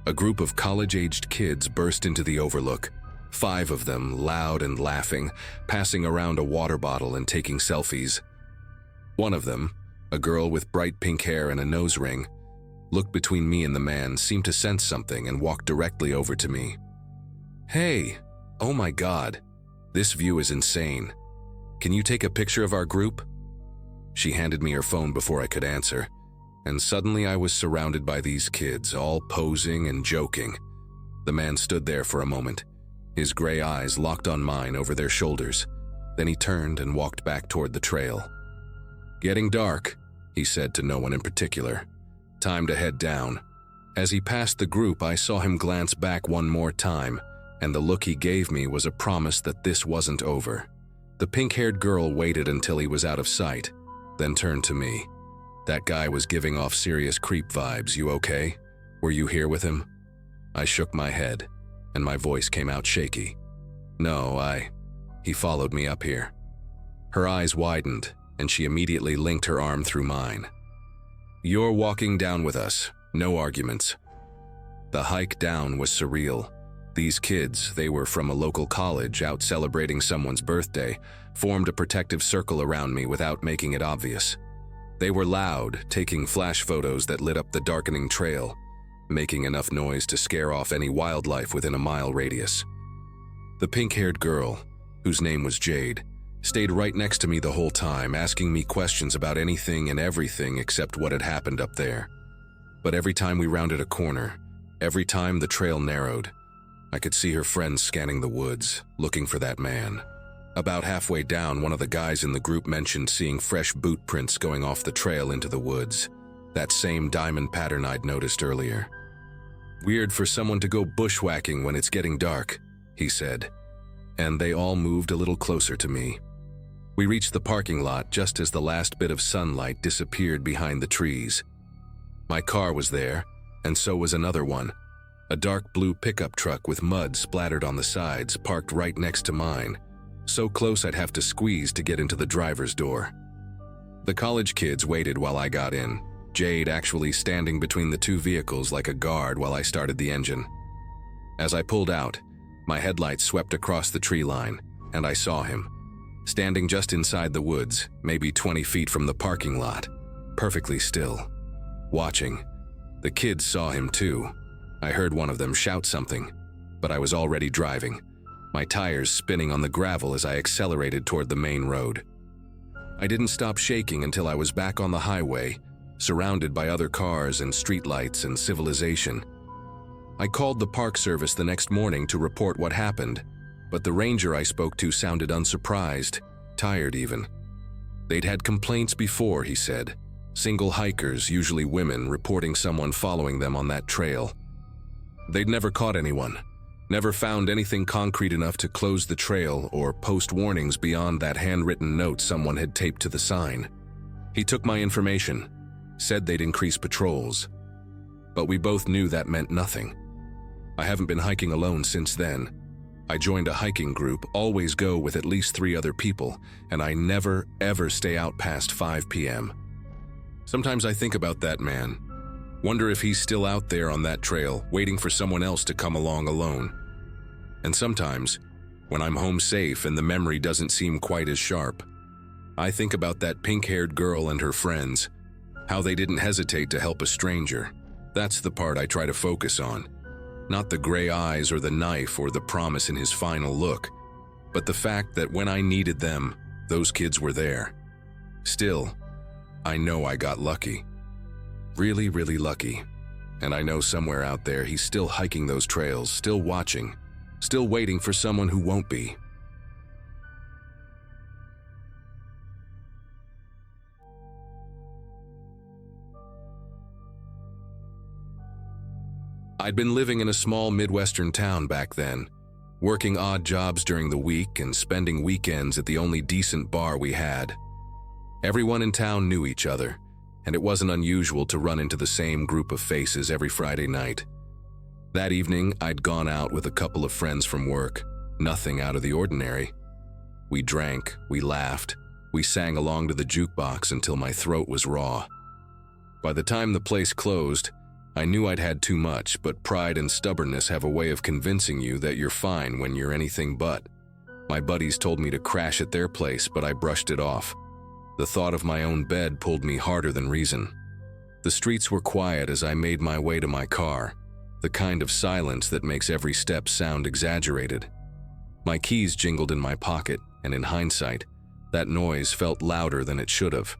A group of college-aged kids burst into the overlook, 5 of them, loud and laughing, passing around a water bottle and taking selfies. One of them, a girl with bright pink hair and a nose ring, looked between me and the man, seemed to sense something, and walked directly over to me. "Hey, oh my God, this view is insane. Can you take a picture of our group?" She handed me her phone before I could answer, and suddenly I was surrounded by these kids, all posing and joking. The man stood there for a moment, his gray eyes locked on mine over their shoulders. Then he turned and walked back toward the trail. "Getting dark," he said to no one in particular. "Time to head down." As he passed the group, I saw him glance back one more time, and the look he gave me was a promise that this wasn't over. The pink-haired girl waited until he was out of sight, then turned to me. "That guy was giving off serious creep vibes. You okay? Were you here with him?" I shook my head, and my voice came out shaky. "No, He followed me up here." Her eyes widened, and she immediately linked her arm through mine. "You're walking down with us. No arguments." The hike down was surreal. These kids, they were from a local college out celebrating someone's birthday, formed a protective circle around me without making it obvious. They were loud, taking flash photos that lit up the darkening trail, making enough noise to scare off any wildlife within a mile radius. The pink-haired girl, whose name was Jade, stayed right next to me the whole time, asking me questions about anything and everything except what had happened up there. But every time we rounded a corner, every time the trail narrowed, I could see her friends scanning the woods, looking for that man. About halfway down, one of the guys in the group mentioned seeing fresh boot prints going off the trail into the woods. that same diamond pattern I'd noticed earlier. "Weird for someone to go bushwhacking when it's getting dark," he said, and they all moved a little closer to me. We reached the parking lot just as the last bit of sunlight disappeared behind the trees. My car was there, and so was another one, a dark blue pickup truck with mud splattered on the sides parked right next to mine, so close I'd have to squeeze to get into the driver's door. The college kids waited while I got in, Jade actually standing between the two vehicles like a guard while I started the engine. As I pulled out, my headlights swept across the tree line, and I saw him, standing just inside the woods, maybe 20 feet from the parking lot, perfectly still, watching. The kids saw him too. I heard one of them shout something, but I was already driving, my tires spinning on the gravel as I accelerated toward the main road. I didn't stop shaking until I was back on the highway, surrounded by other cars and streetlights and civilization. I called the park service the next morning to report what happened, but the ranger I spoke to sounded unsurprised, tired even. They'd had complaints before, he said. Single hikers, usually women, reporting someone following them on that trail. They'd never caught anyone, never found anything concrete enough to close the trail or post warnings beyond that handwritten note someone had taped to the sign. He took my information, said they'd increase patrols, but we both knew that meant nothing. I haven't been hiking alone since then. I joined a hiking group, always go with at least 3 other people, and I never, ever stay out past 5 p.m. Sometimes I think about that man. Wonder if he's still out there on that trail, waiting for someone else to come along alone. And sometimes, when I'm home safe and the memory doesn't seem quite as sharp, I think about that pink-haired girl and her friends, how they didn't hesitate to help a stranger. That's the part I try to focus on. Not the gray eyes or the knife or the promise in his final look, but the fact that when I needed them, those kids were there. Still, I know I got lucky. Really, really lucky. And I know somewhere out there he's still hiking those trails, still watching, still waiting for someone who won't be. I'd been living in a small Midwestern town back then, working odd jobs during the week and spending weekends at the only decent bar we had. Everyone in town knew each other, and it wasn't unusual to run into the same group of faces every Friday night. That evening, I'd gone out with a couple of friends from work, nothing out of the ordinary. We drank, we laughed, we sang along to the jukebox until my throat was raw. By the time the place closed, I knew I'd had too much, but pride and stubbornness have a way of convincing you that you're fine when you're anything but. My buddies told me to crash at their place, but I brushed it off. The thought of my own bed pulled me harder than reason. The streets were quiet as I made my way to my car, the kind of silence that makes every step sound exaggerated. My keys jingled in my pocket, and in hindsight, that noise felt louder than it should have.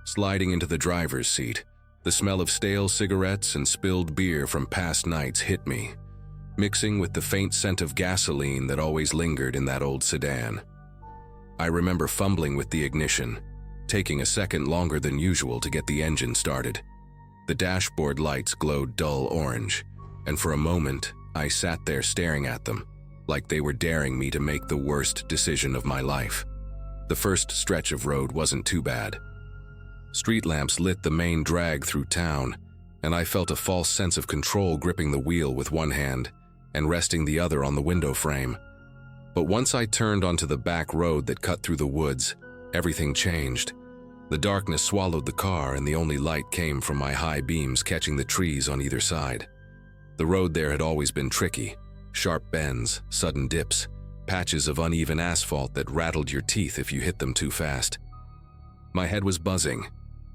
Sliding into the driver's seat, the smell of stale cigarettes and spilled beer from past nights hit me, mixing with the faint scent of gasoline that always lingered in that old sedan. I remember fumbling with the ignition, taking a second longer than usual to get the engine started. The dashboard lights glowed dull orange, and for a moment, I sat there staring at them, like they were daring me to make the worst decision of my life. The first stretch of road wasn't too bad. Street lamps lit the main drag through town, and I felt a false sense of control gripping the wheel with one hand and resting the other on the window frame. But once I turned onto the back road that cut through the woods, everything changed. The darkness swallowed the car, and the only light came from my high beams catching the trees on either side. The road there had always been tricky. Sharp bends, sudden dips, patches of uneven asphalt that rattled your teeth if you hit them too fast. My head was buzzing,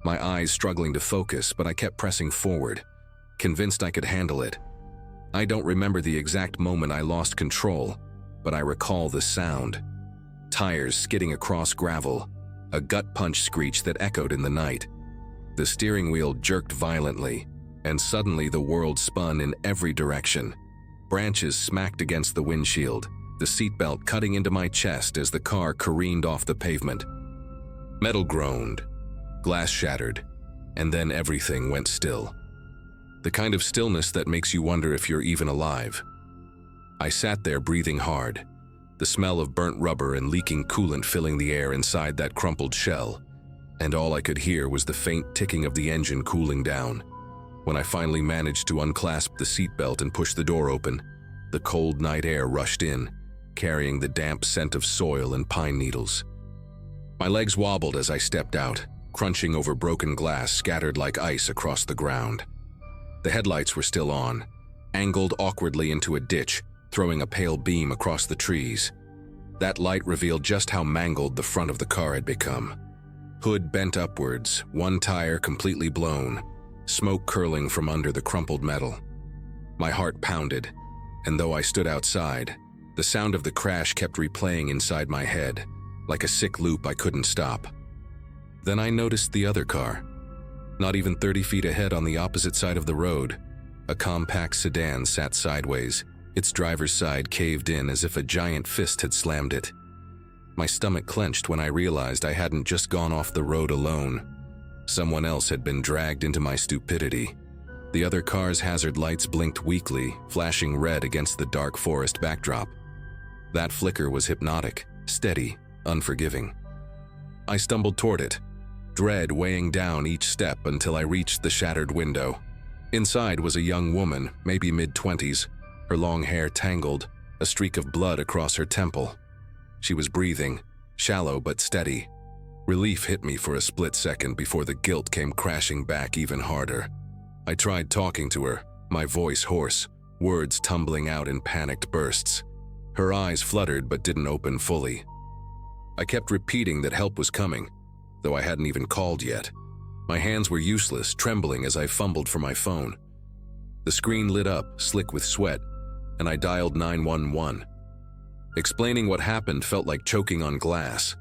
my eyes struggling to focus, but I kept pressing forward, convinced I could handle it. I don't remember the exact moment I lost control, but I recall the sound. Tires skidding across gravel, a gut punch screech that echoed in the night. The steering wheel jerked violently, and suddenly the world spun in every direction. Branches smacked against the windshield, the seatbelt cutting into my chest as the car careened off the pavement. Metal groaned, glass shattered, and then everything went still. The kind of stillness that makes you wonder if you're even alive. I sat there breathing hard, the smell of burnt rubber and leaking coolant filling the air inside that crumpled shell, and all I could hear was the faint ticking of the engine cooling down. When I finally managed to unclasp the seatbelt and push the door open, the cold night air rushed in, carrying the damp scent of soil and pine needles. My legs wobbled as I stepped out, crunching over broken glass scattered like ice across the ground. The headlights were still on, angled awkwardly into a ditch, throwing a pale beam across the trees. That light revealed just how mangled the front of the car had become. Hood bent upwards, one tire completely blown, smoke curling from under the crumpled metal. My heart pounded, and though I stood outside, the sound of the crash kept replaying inside my head, like a sick loop I couldn't stop. Then I noticed the other car. Not even 30 feet ahead on the opposite side of the road, a compact sedan sat sideways, its driver's side caved in as if a giant fist had slammed it. My stomach clenched when I realized I hadn't just gone off the road alone. Someone else had been dragged into my stupidity. The other car's hazard lights blinked weakly, flashing red against the dark forest backdrop. That flicker was hypnotic, steady, unforgiving. I stumbled toward it, dread weighing down each step until I reached the shattered window. Inside was a young woman, maybe mid-20s, her long hair tangled, a streak of blood across her temple. She was breathing, shallow but steady. Relief hit me for a split second before the guilt came crashing back even harder. I tried talking to her, my voice hoarse, words tumbling out in panicked bursts. Her eyes fluttered but didn't open fully. I kept repeating that help was coming, though I hadn't even called yet. My hands were useless, trembling as I fumbled for my phone. The screen lit up, slick with sweat, and I dialed 911. Explaining what happened felt like choking on glass.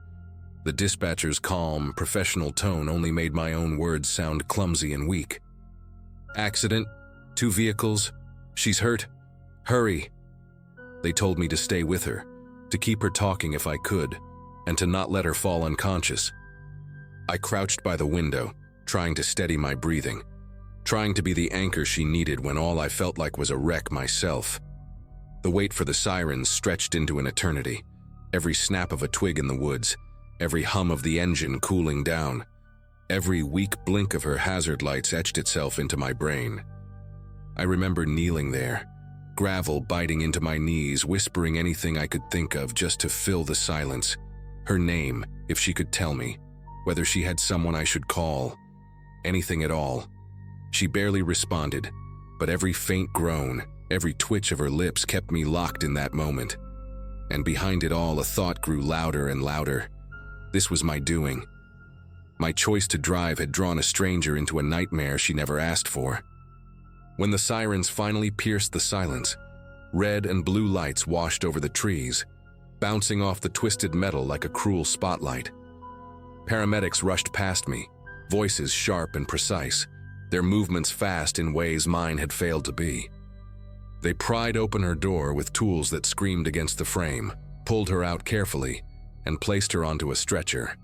The dispatcher's calm, professional tone only made my own words sound clumsy and weak. "Accident, 2 vehicles, she's hurt, hurry." They told me to stay with her, to keep her talking if I could, and to not let her fall unconscious. I crouched by the window, trying to steady my breathing, trying to be the anchor she needed when all I felt like was a wreck myself. The wait for the sirens stretched into an eternity, every snap of a twig in the woods, every hum of the engine cooling down. Every weak blink of her hazard lights etched itself into my brain. I remember kneeling there, gravel biting into my knees, whispering anything I could think of just to fill the silence. Her name, if she could tell me, whether she had someone I should call, anything at all. She barely responded, but every faint groan, every twitch of her lips kept me locked in that moment. And behind it all, a thought grew louder and louder. This was my doing. My choice to drive had drawn a stranger into a nightmare she never asked for. When the sirens finally pierced the silence, red and blue lights washed over the trees, bouncing off the twisted metal like a cruel spotlight. Paramedics rushed past me, voices sharp and precise, their movements fast in ways mine had failed to be. They pried open her door with tools that screamed against the frame, pulled her out carefully, and placed her onto a stretcher.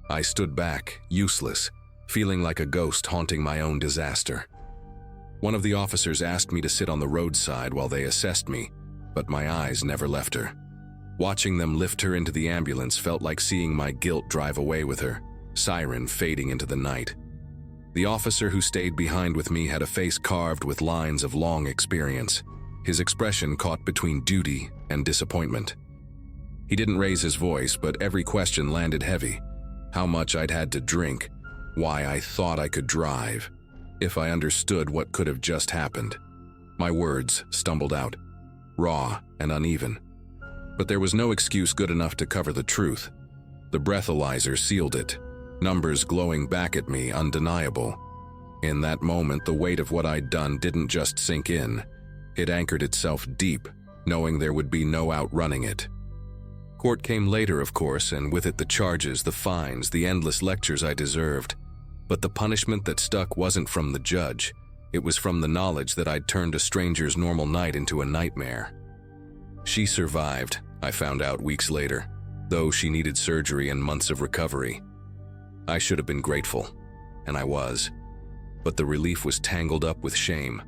I stood back, useless, feeling like a ghost haunting my own disaster. One of the officers asked me to sit on the roadside while they assessed me, but my eyes never left her. Watching them lift her into the ambulance felt like seeing my guilt drive away with her, siren fading into the night. The officer who stayed behind with me had a face carved with lines of long experience, his expression caught between duty and disappointment. He didn't raise his voice, but every question landed heavy. How much I'd had to drink, why I thought I could drive, if I understood what could have just happened. My words stumbled out, raw and uneven. But there was no excuse good enough to cover the truth. The breathalyzer sealed it, numbers glowing back at me, undeniable. In that moment, the weight of what I'd done didn't just sink in. It anchored itself deep, knowing there would be no outrunning it. Court came later, of course, and with it the charges, the fines, the endless lectures I deserved. But the punishment that stuck wasn't from the judge. It was from the knowledge that I'd turned a stranger's normal night into a nightmare. She survived, I found out weeks later, though she needed surgery and months of recovery. I should have been grateful. and I was. But the relief was tangled up with shame.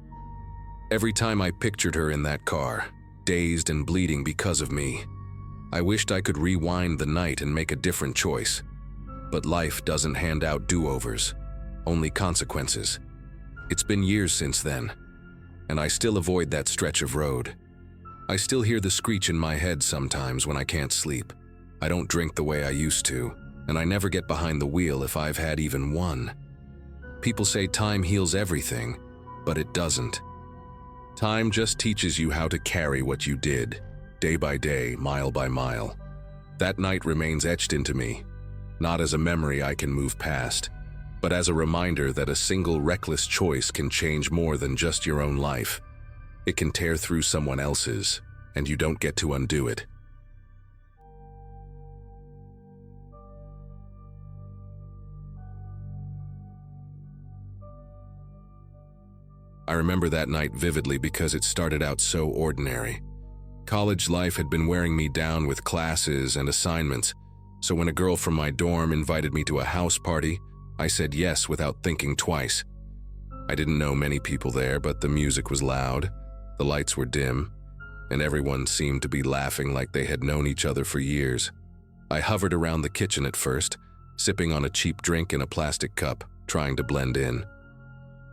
Every time I pictured her in that car, dazed and bleeding because of me, I wished I could rewind the night and make a different choice. But life doesn't hand out do-overs, only consequences. It's been years since then, and I still avoid that stretch of road. I still hear the screech in my head sometimes when I can't sleep. I don't drink the way I used to, and I never get behind the wheel if I've had even one. People say time heals everything, but it doesn't. Time just teaches you how to carry what you did, day by day, mile by mile. That night remains etched into me, not as a memory I can move past, but as a reminder that a single reckless choice can change more than just your own life. It can tear through someone else's, and you don't get to undo it. I remember that night vividly because it started out so ordinary. College life had been wearing me down with classes and assignments, so when a girl from my dorm invited me to a house party, I said yes without thinking twice. I didn't know many people there, but the music was loud, the lights were dim, and everyone seemed to be laughing like they had known each other for years. I hovered around the kitchen at first, sipping on a cheap drink in a plastic cup, trying to blend in.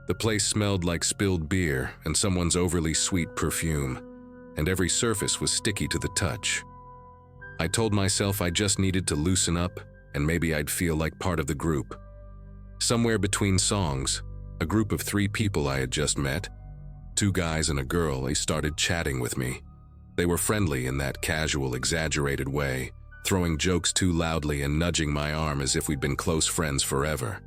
The place smelled like spilled beer and someone's overly sweet perfume, and every surface was sticky to the touch. I told myself I just needed to loosen up and maybe I'd feel like part of the group. Somewhere between songs, a group of 3 people I had just met, 2 guys and a girl, they started chatting with me. They were friendly in that casual, exaggerated way, throwing jokes too loudly and nudging my arm as if we'd been close friends forever.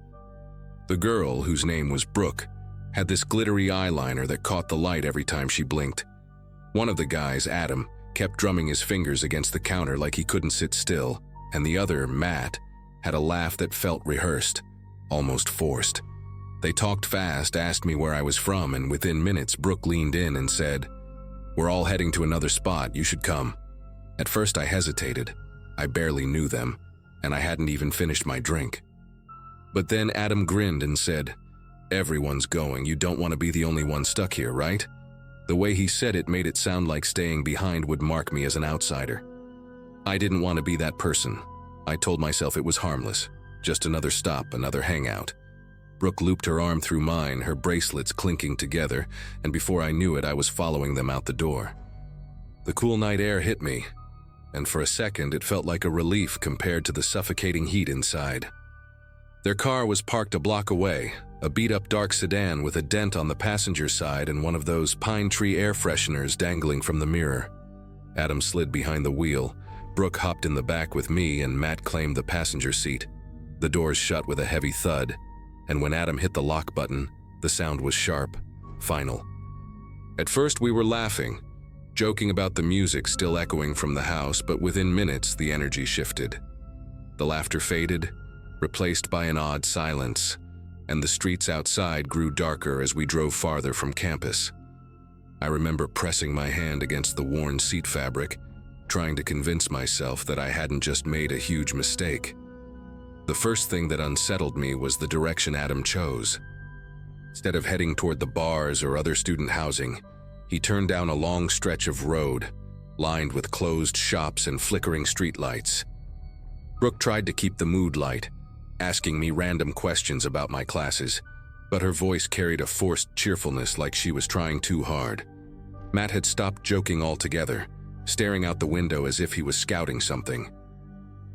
The girl, whose name was Brooke, had this glittery eyeliner that caught the light every time she blinked. One of the guys, Adam, kept drumming his fingers against the counter like he couldn't sit still, and the other, Matt, had a laugh that felt rehearsed, almost forced. They talked fast, asked me where I was from, and within minutes Brooke leaned in and said, "We're all heading to another spot, you should come." At first I hesitated. I barely knew them, and I hadn't even finished my drink. But then Adam grinned and said, "Everyone's going, you don't want to be the only one stuck here, right?" The way he said it made it sound like staying behind would mark me as an outsider. I didn't want to be that person. I told myself it was harmless, just another stop, another hangout. Brooke looped her arm through mine, her bracelets clinking together, and before I knew it, I was following them out the door. The cool night air hit me, and for a second it felt like a relief compared to the suffocating heat inside. Their car was parked a block away, a beat-up dark sedan with a dent on the passenger side and one of those pine tree air fresheners dangling from the mirror. Adam slid behind the wheel, Brooke hopped in the back with me, and Matt claimed the passenger seat. The doors shut with a heavy thud, and when Adam hit the lock button, the sound was sharp, final. At first we were laughing, joking about the music still echoing from the house, but within minutes the energy shifted. The laughter faded, replaced by an odd silence, and the streets outside grew darker as we drove farther from campus. I remember pressing my hand against the worn seat fabric, trying to convince myself that I hadn't just made a huge mistake. The first thing that unsettled me was the direction Adam chose. Instead of heading toward the bars or other student housing, he turned down a long stretch of road, lined with closed shops and flickering streetlights. Brooke tried to keep the mood light, asking me random questions about my classes, but her voice carried a forced cheerfulness like she was trying too hard. Matt had stopped joking altogether, staring out the window as if he was scouting something.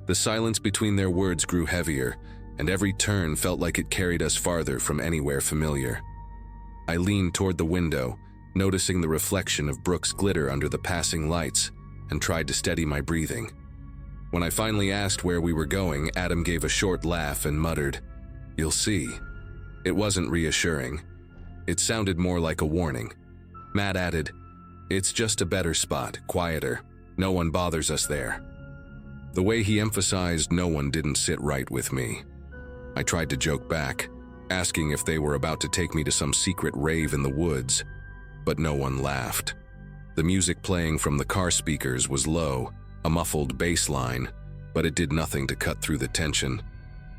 The silence between their words grew heavier, and every turn felt like it carried us farther from anywhere familiar. I leaned toward the window, noticing the reflection of Brooke's glitter under the passing lights, and tried to steady my breathing. When I finally asked where we were going, Adam gave a short laugh and muttered, "You'll see." It wasn't reassuring. It sounded more like a warning. Matt added, "It's just a better spot, quieter. No one bothers us there." The way he emphasized no one didn't sit right with me. I tried to joke back, asking if they were about to take me to some secret rave in the woods, but no one laughed. The music playing from the car speakers was low, a muffled bass line, but it did nothing to cut through the tension.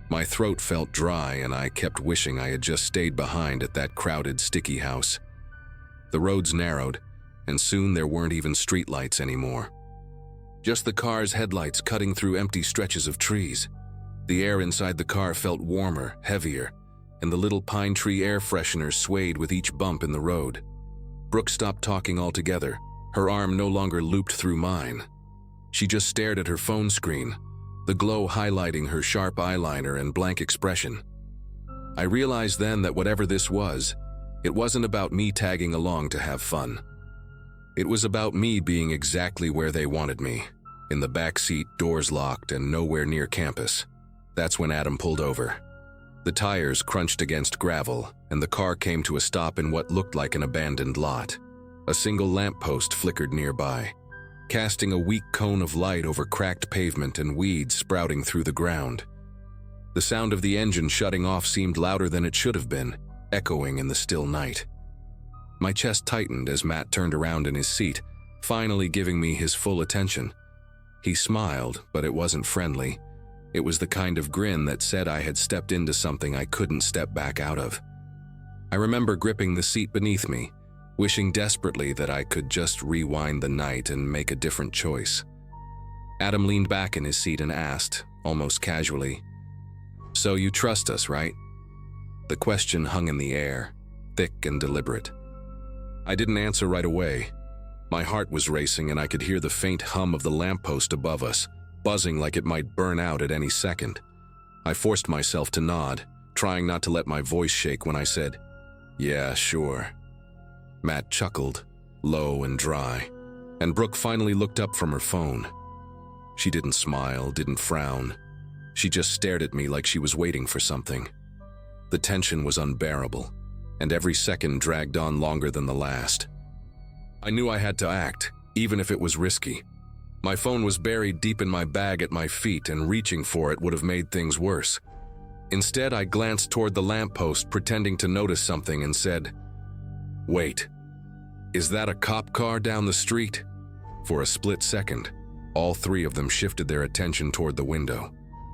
My throat felt dry and I kept wishing I had just stayed behind at that crowded, sticky house. The roads narrowed, and soon there weren't even streetlights anymore. Just the car's headlights cutting through empty stretches of trees. The air inside the car felt warmer, heavier, and the little pine tree air freshener swayed with each bump in the road. Brooke stopped talking altogether, her arm no longer looped through mine. She just stared at her phone screen, the glow highlighting her sharp eyeliner and blank expression. I realized then that whatever this was, it wasn't about me tagging along to have fun. It was about me being exactly where they wanted me, in the back seat, doors locked, and nowhere near campus. That's when Adam pulled over. The tires crunched against gravel, and the car came to a stop in what looked like an abandoned lot. A single lamppost flickered nearby, casting a weak cone of light over cracked pavement and weeds sprouting through the ground. The sound of the engine shutting off seemed louder than it should have been, echoing in the still night. My chest tightened as Matt turned around in his seat, finally giving me his full attention. He smiled, but it wasn't friendly. It was the kind of grin that said I had stepped into something I couldn't step back out of. I remember gripping the seat beneath me, wishing desperately that I could just rewind the night and make a different choice. Adam leaned back in his seat and asked, almost casually, "So you trust us, right?" The question hung in the air, thick and deliberate. I didn't answer right away. My heart was racing and I could hear the faint hum of the lamppost above us, buzzing like it might burn out at any second. I forced myself to nod, trying not to let my voice shake when I said, "Yeah, sure." Matt chuckled, low and dry, and Brooke finally looked up from her phone. She didn't smile, didn't frown. She just stared at me like she was waiting for something. The tension was unbearable, and every second dragged on longer than the last. I knew I had to act, even if it was risky. My phone was buried deep in my bag at my feet, and reaching for it would have made things worse. Instead, I glanced toward the lamppost, pretending to notice something, and said, "Wait, is that a cop car down the street?" For a split second, all three of them shifted their attention toward the window.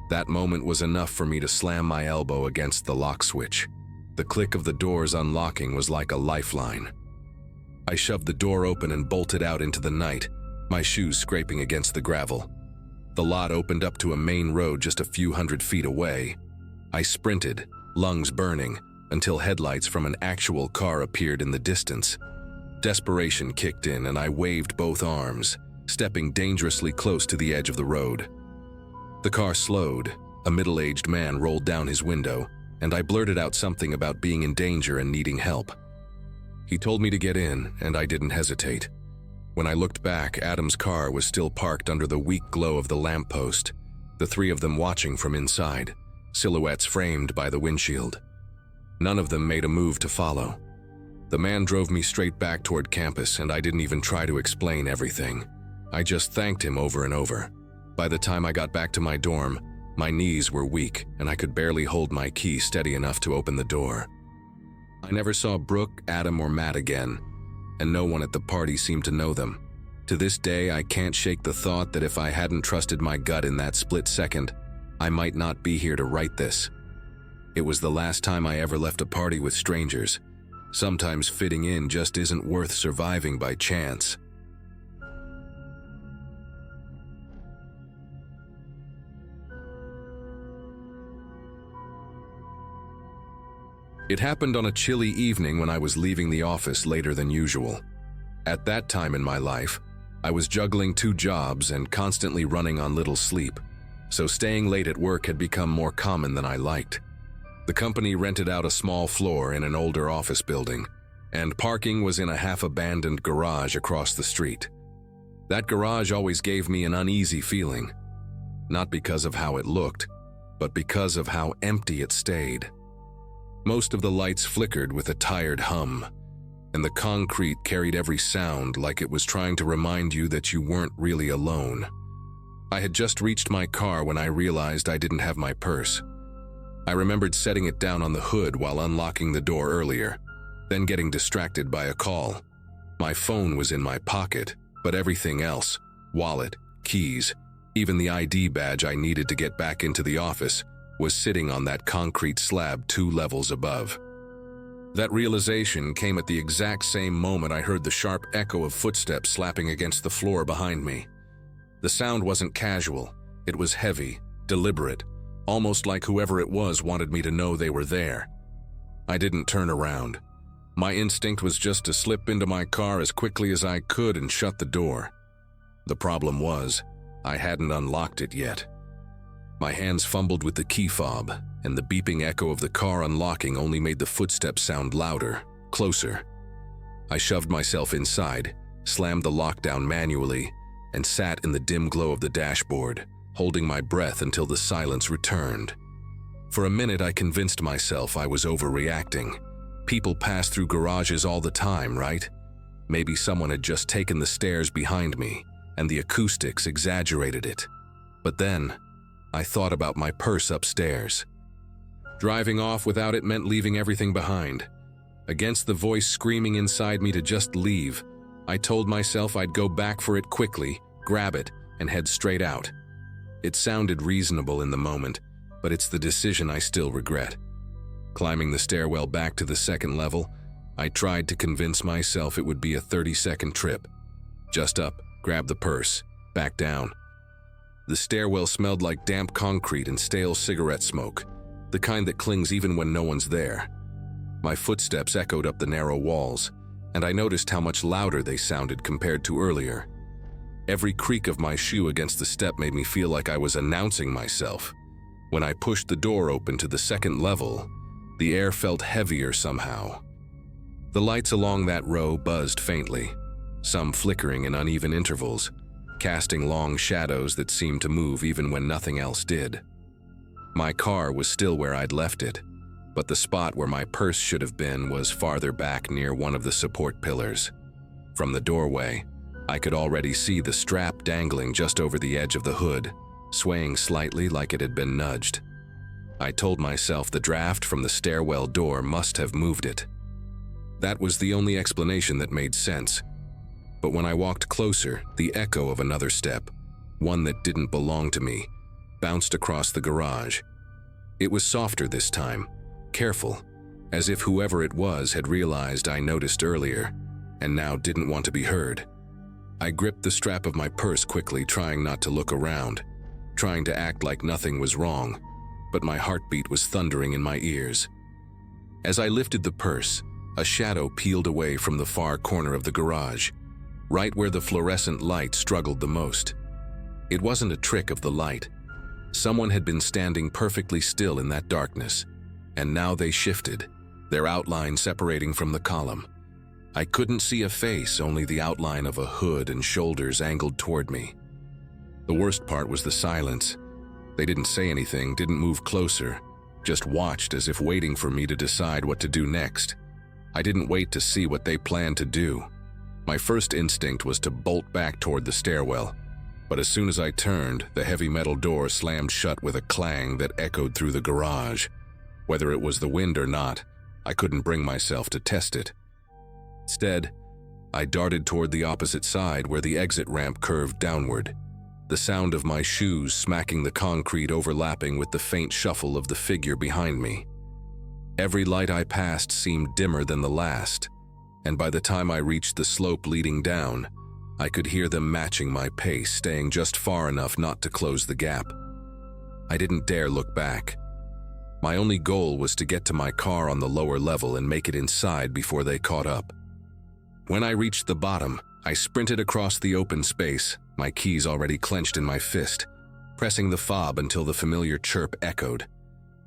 That moment was enough for me to slam my elbow against the lock switch. The click of the doors unlocking was like a lifeline. I shoved the door open and bolted out into the night, my shoes scraping against the gravel. The lot opened up to a main road just a few hundred feet away. I sprinted, lungs burning, until headlights from an actual car appeared in the distance. Desperation kicked in and I waved both arms, stepping dangerously close to the edge of the road. The car slowed, a middle-aged man rolled down his window, and I blurted out something about being in danger and needing help. He told me to get in, and I didn't hesitate. When I looked back, Adam's car was still parked under the weak glow of the lamppost, the three of them watching from inside, silhouettes framed by the windshield. None of them made a move to follow. The man drove me straight back toward campus, and I didn't even try to explain everything. I just thanked him over and over. By the time I got back to my dorm, my knees were weak, and I could barely hold my key steady enough to open the door. I never saw Brooke, Adam, or Matt again, and no one at the party seemed to know them. To this day, I can't shake the thought that if I hadn't trusted my gut in that split second, I might not be here to write this. It was the last time I ever left a party with strangers. Sometimes fitting in just isn't worth surviving by chance. It happened on a chilly evening when I was leaving the office later than usual. At that time in my life, I was juggling 2 jobs and constantly running on little sleep, so staying late at work had become more common than I liked. The company rented out a small floor in an older office building, and parking was in a half-abandoned garage across the street. That garage always gave me an uneasy feeling, not because of how it looked, but because of how empty it stayed. Most of the lights flickered with a tired hum, and the concrete carried every sound like it was trying to remind you that you weren't really alone. I had just reached my car when I realized I didn't have my purse. I remembered setting it down on the hood while unlocking the door earlier, then getting distracted by a call. My phone was in my pocket, but everything else, wallet, keys, even the ID badge I needed to get back into the office, was sitting on that concrete slab 2 levels above. That realization came at the exact same moment I heard the sharp echo of footsteps slapping against the floor behind me. The sound wasn't casual, it was heavy, deliberate, almost like whoever it was wanted me to know they were there. I didn't turn around. My instinct was just to slip into my car as quickly as I could and shut the door. The problem was, I hadn't unlocked it yet. My hands fumbled with the key fob, and the beeping echo of the car unlocking only made the footsteps sound louder, closer. I shoved myself inside, slammed the lockdown manually, and sat in the dim glow of the dashboard, holding my breath until the silence returned. For a minute, I convinced myself I was overreacting. People pass through garages all the time, right? Maybe someone had just taken the stairs behind me, and the acoustics exaggerated it. But then, I thought about my purse upstairs. Driving off without it meant leaving everything behind. Against the voice screaming inside me to just leave, I told myself I'd go back for it quickly, grab it, and head straight out. It sounded reasonable in the moment, but it's the decision I still regret. Climbing the stairwell back to the 2nd level, I tried to convince myself it would be a 30-second trip. Just up, grab the purse, back down. The stairwell smelled like damp concrete and stale cigarette smoke, the kind that clings even when no one's there. My footsteps echoed up the narrow walls, and I noticed how much louder they sounded compared to earlier. Every creak of my shoe against the step made me feel like I was announcing myself. When I pushed the door open to the 2nd level, the air felt heavier somehow. The lights along that row buzzed faintly, some flickering in uneven intervals, casting long shadows that seemed to move even when nothing else did. My car was still where I'd left it, but the spot where my purse should have been was farther back near one of the support pillars. From the doorway, I could already see the strap dangling just over the edge of the hood, swaying slightly like it had been nudged. I told myself the draft from the stairwell door must have moved it. That was the only explanation that made sense. But when I walked closer, the echo of another step, one that didn't belong to me, bounced across the garage. It was softer this time, careful, as if whoever it was had realized I noticed earlier, and now didn't want to be heard. I gripped the strap of my purse quickly, trying not to look around, trying to act like nothing was wrong, but my heartbeat was thundering in my ears. As I lifted the purse, a shadow peeled away from the far corner of the garage, right where the fluorescent light struggled the most. It wasn't a trick of the light. Someone had been standing perfectly still in that darkness, and now they shifted, their outline separating from the column. I couldn't see a face, only the outline of a hood and shoulders angled toward me. The worst part was the silence. They didn't say anything, didn't move closer, just watched as if waiting for me to decide what to do next. I didn't wait to see what they planned to do. My first instinct was to bolt back toward the stairwell, but as soon as I turned, the heavy metal door slammed shut with a clang that echoed through the garage. Whether it was the wind or not, I couldn't bring myself to test it. Instead, I darted toward the opposite side where the exit ramp curved downward, the sound of my shoes smacking the concrete overlapping with the faint shuffle of the figure behind me. Every light I passed seemed dimmer than the last, and by the time I reached the slope leading down, I could hear them matching my pace, staying just far enough not to close the gap. I didn't dare look back. My only goal was to get to my car on the lower level and make it inside before they caught up. When I reached the bottom, I sprinted across the open space, my keys already clenched in my fist, pressing the fob until the familiar chirp echoed.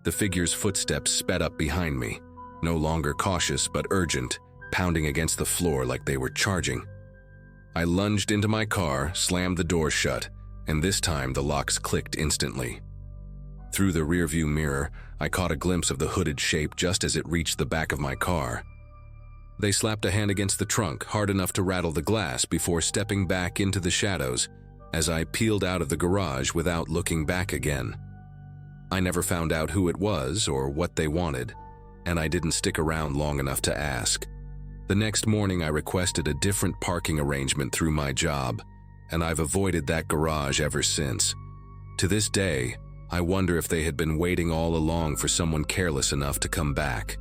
The figure's footsteps sped up behind me, no longer cautious but urgent, pounding against the floor like they were charging. I lunged into my car, slammed the door shut, and this time the locks clicked instantly. Through the rearview mirror, I caught a glimpse of the hooded shape just as it reached the back of my car. They slapped a hand against the trunk, hard enough to rattle the glass before stepping back into the shadows as I peeled out of the garage without looking back again. I never found out who it was or what they wanted, and I didn't stick around long enough to ask. The next morning I requested a different parking arrangement through my job, and I've avoided that garage ever since. To this day, I wonder if they had been waiting all along for someone careless enough to come back.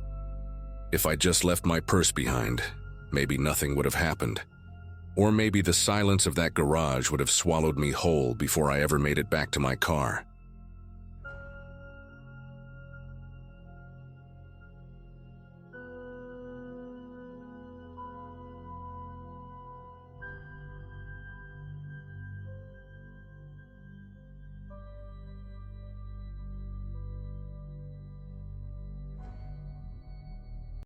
If I just left my purse behind, maybe nothing would have happened. Or maybe the silence of that garage would have swallowed me whole before I ever made it back to my car.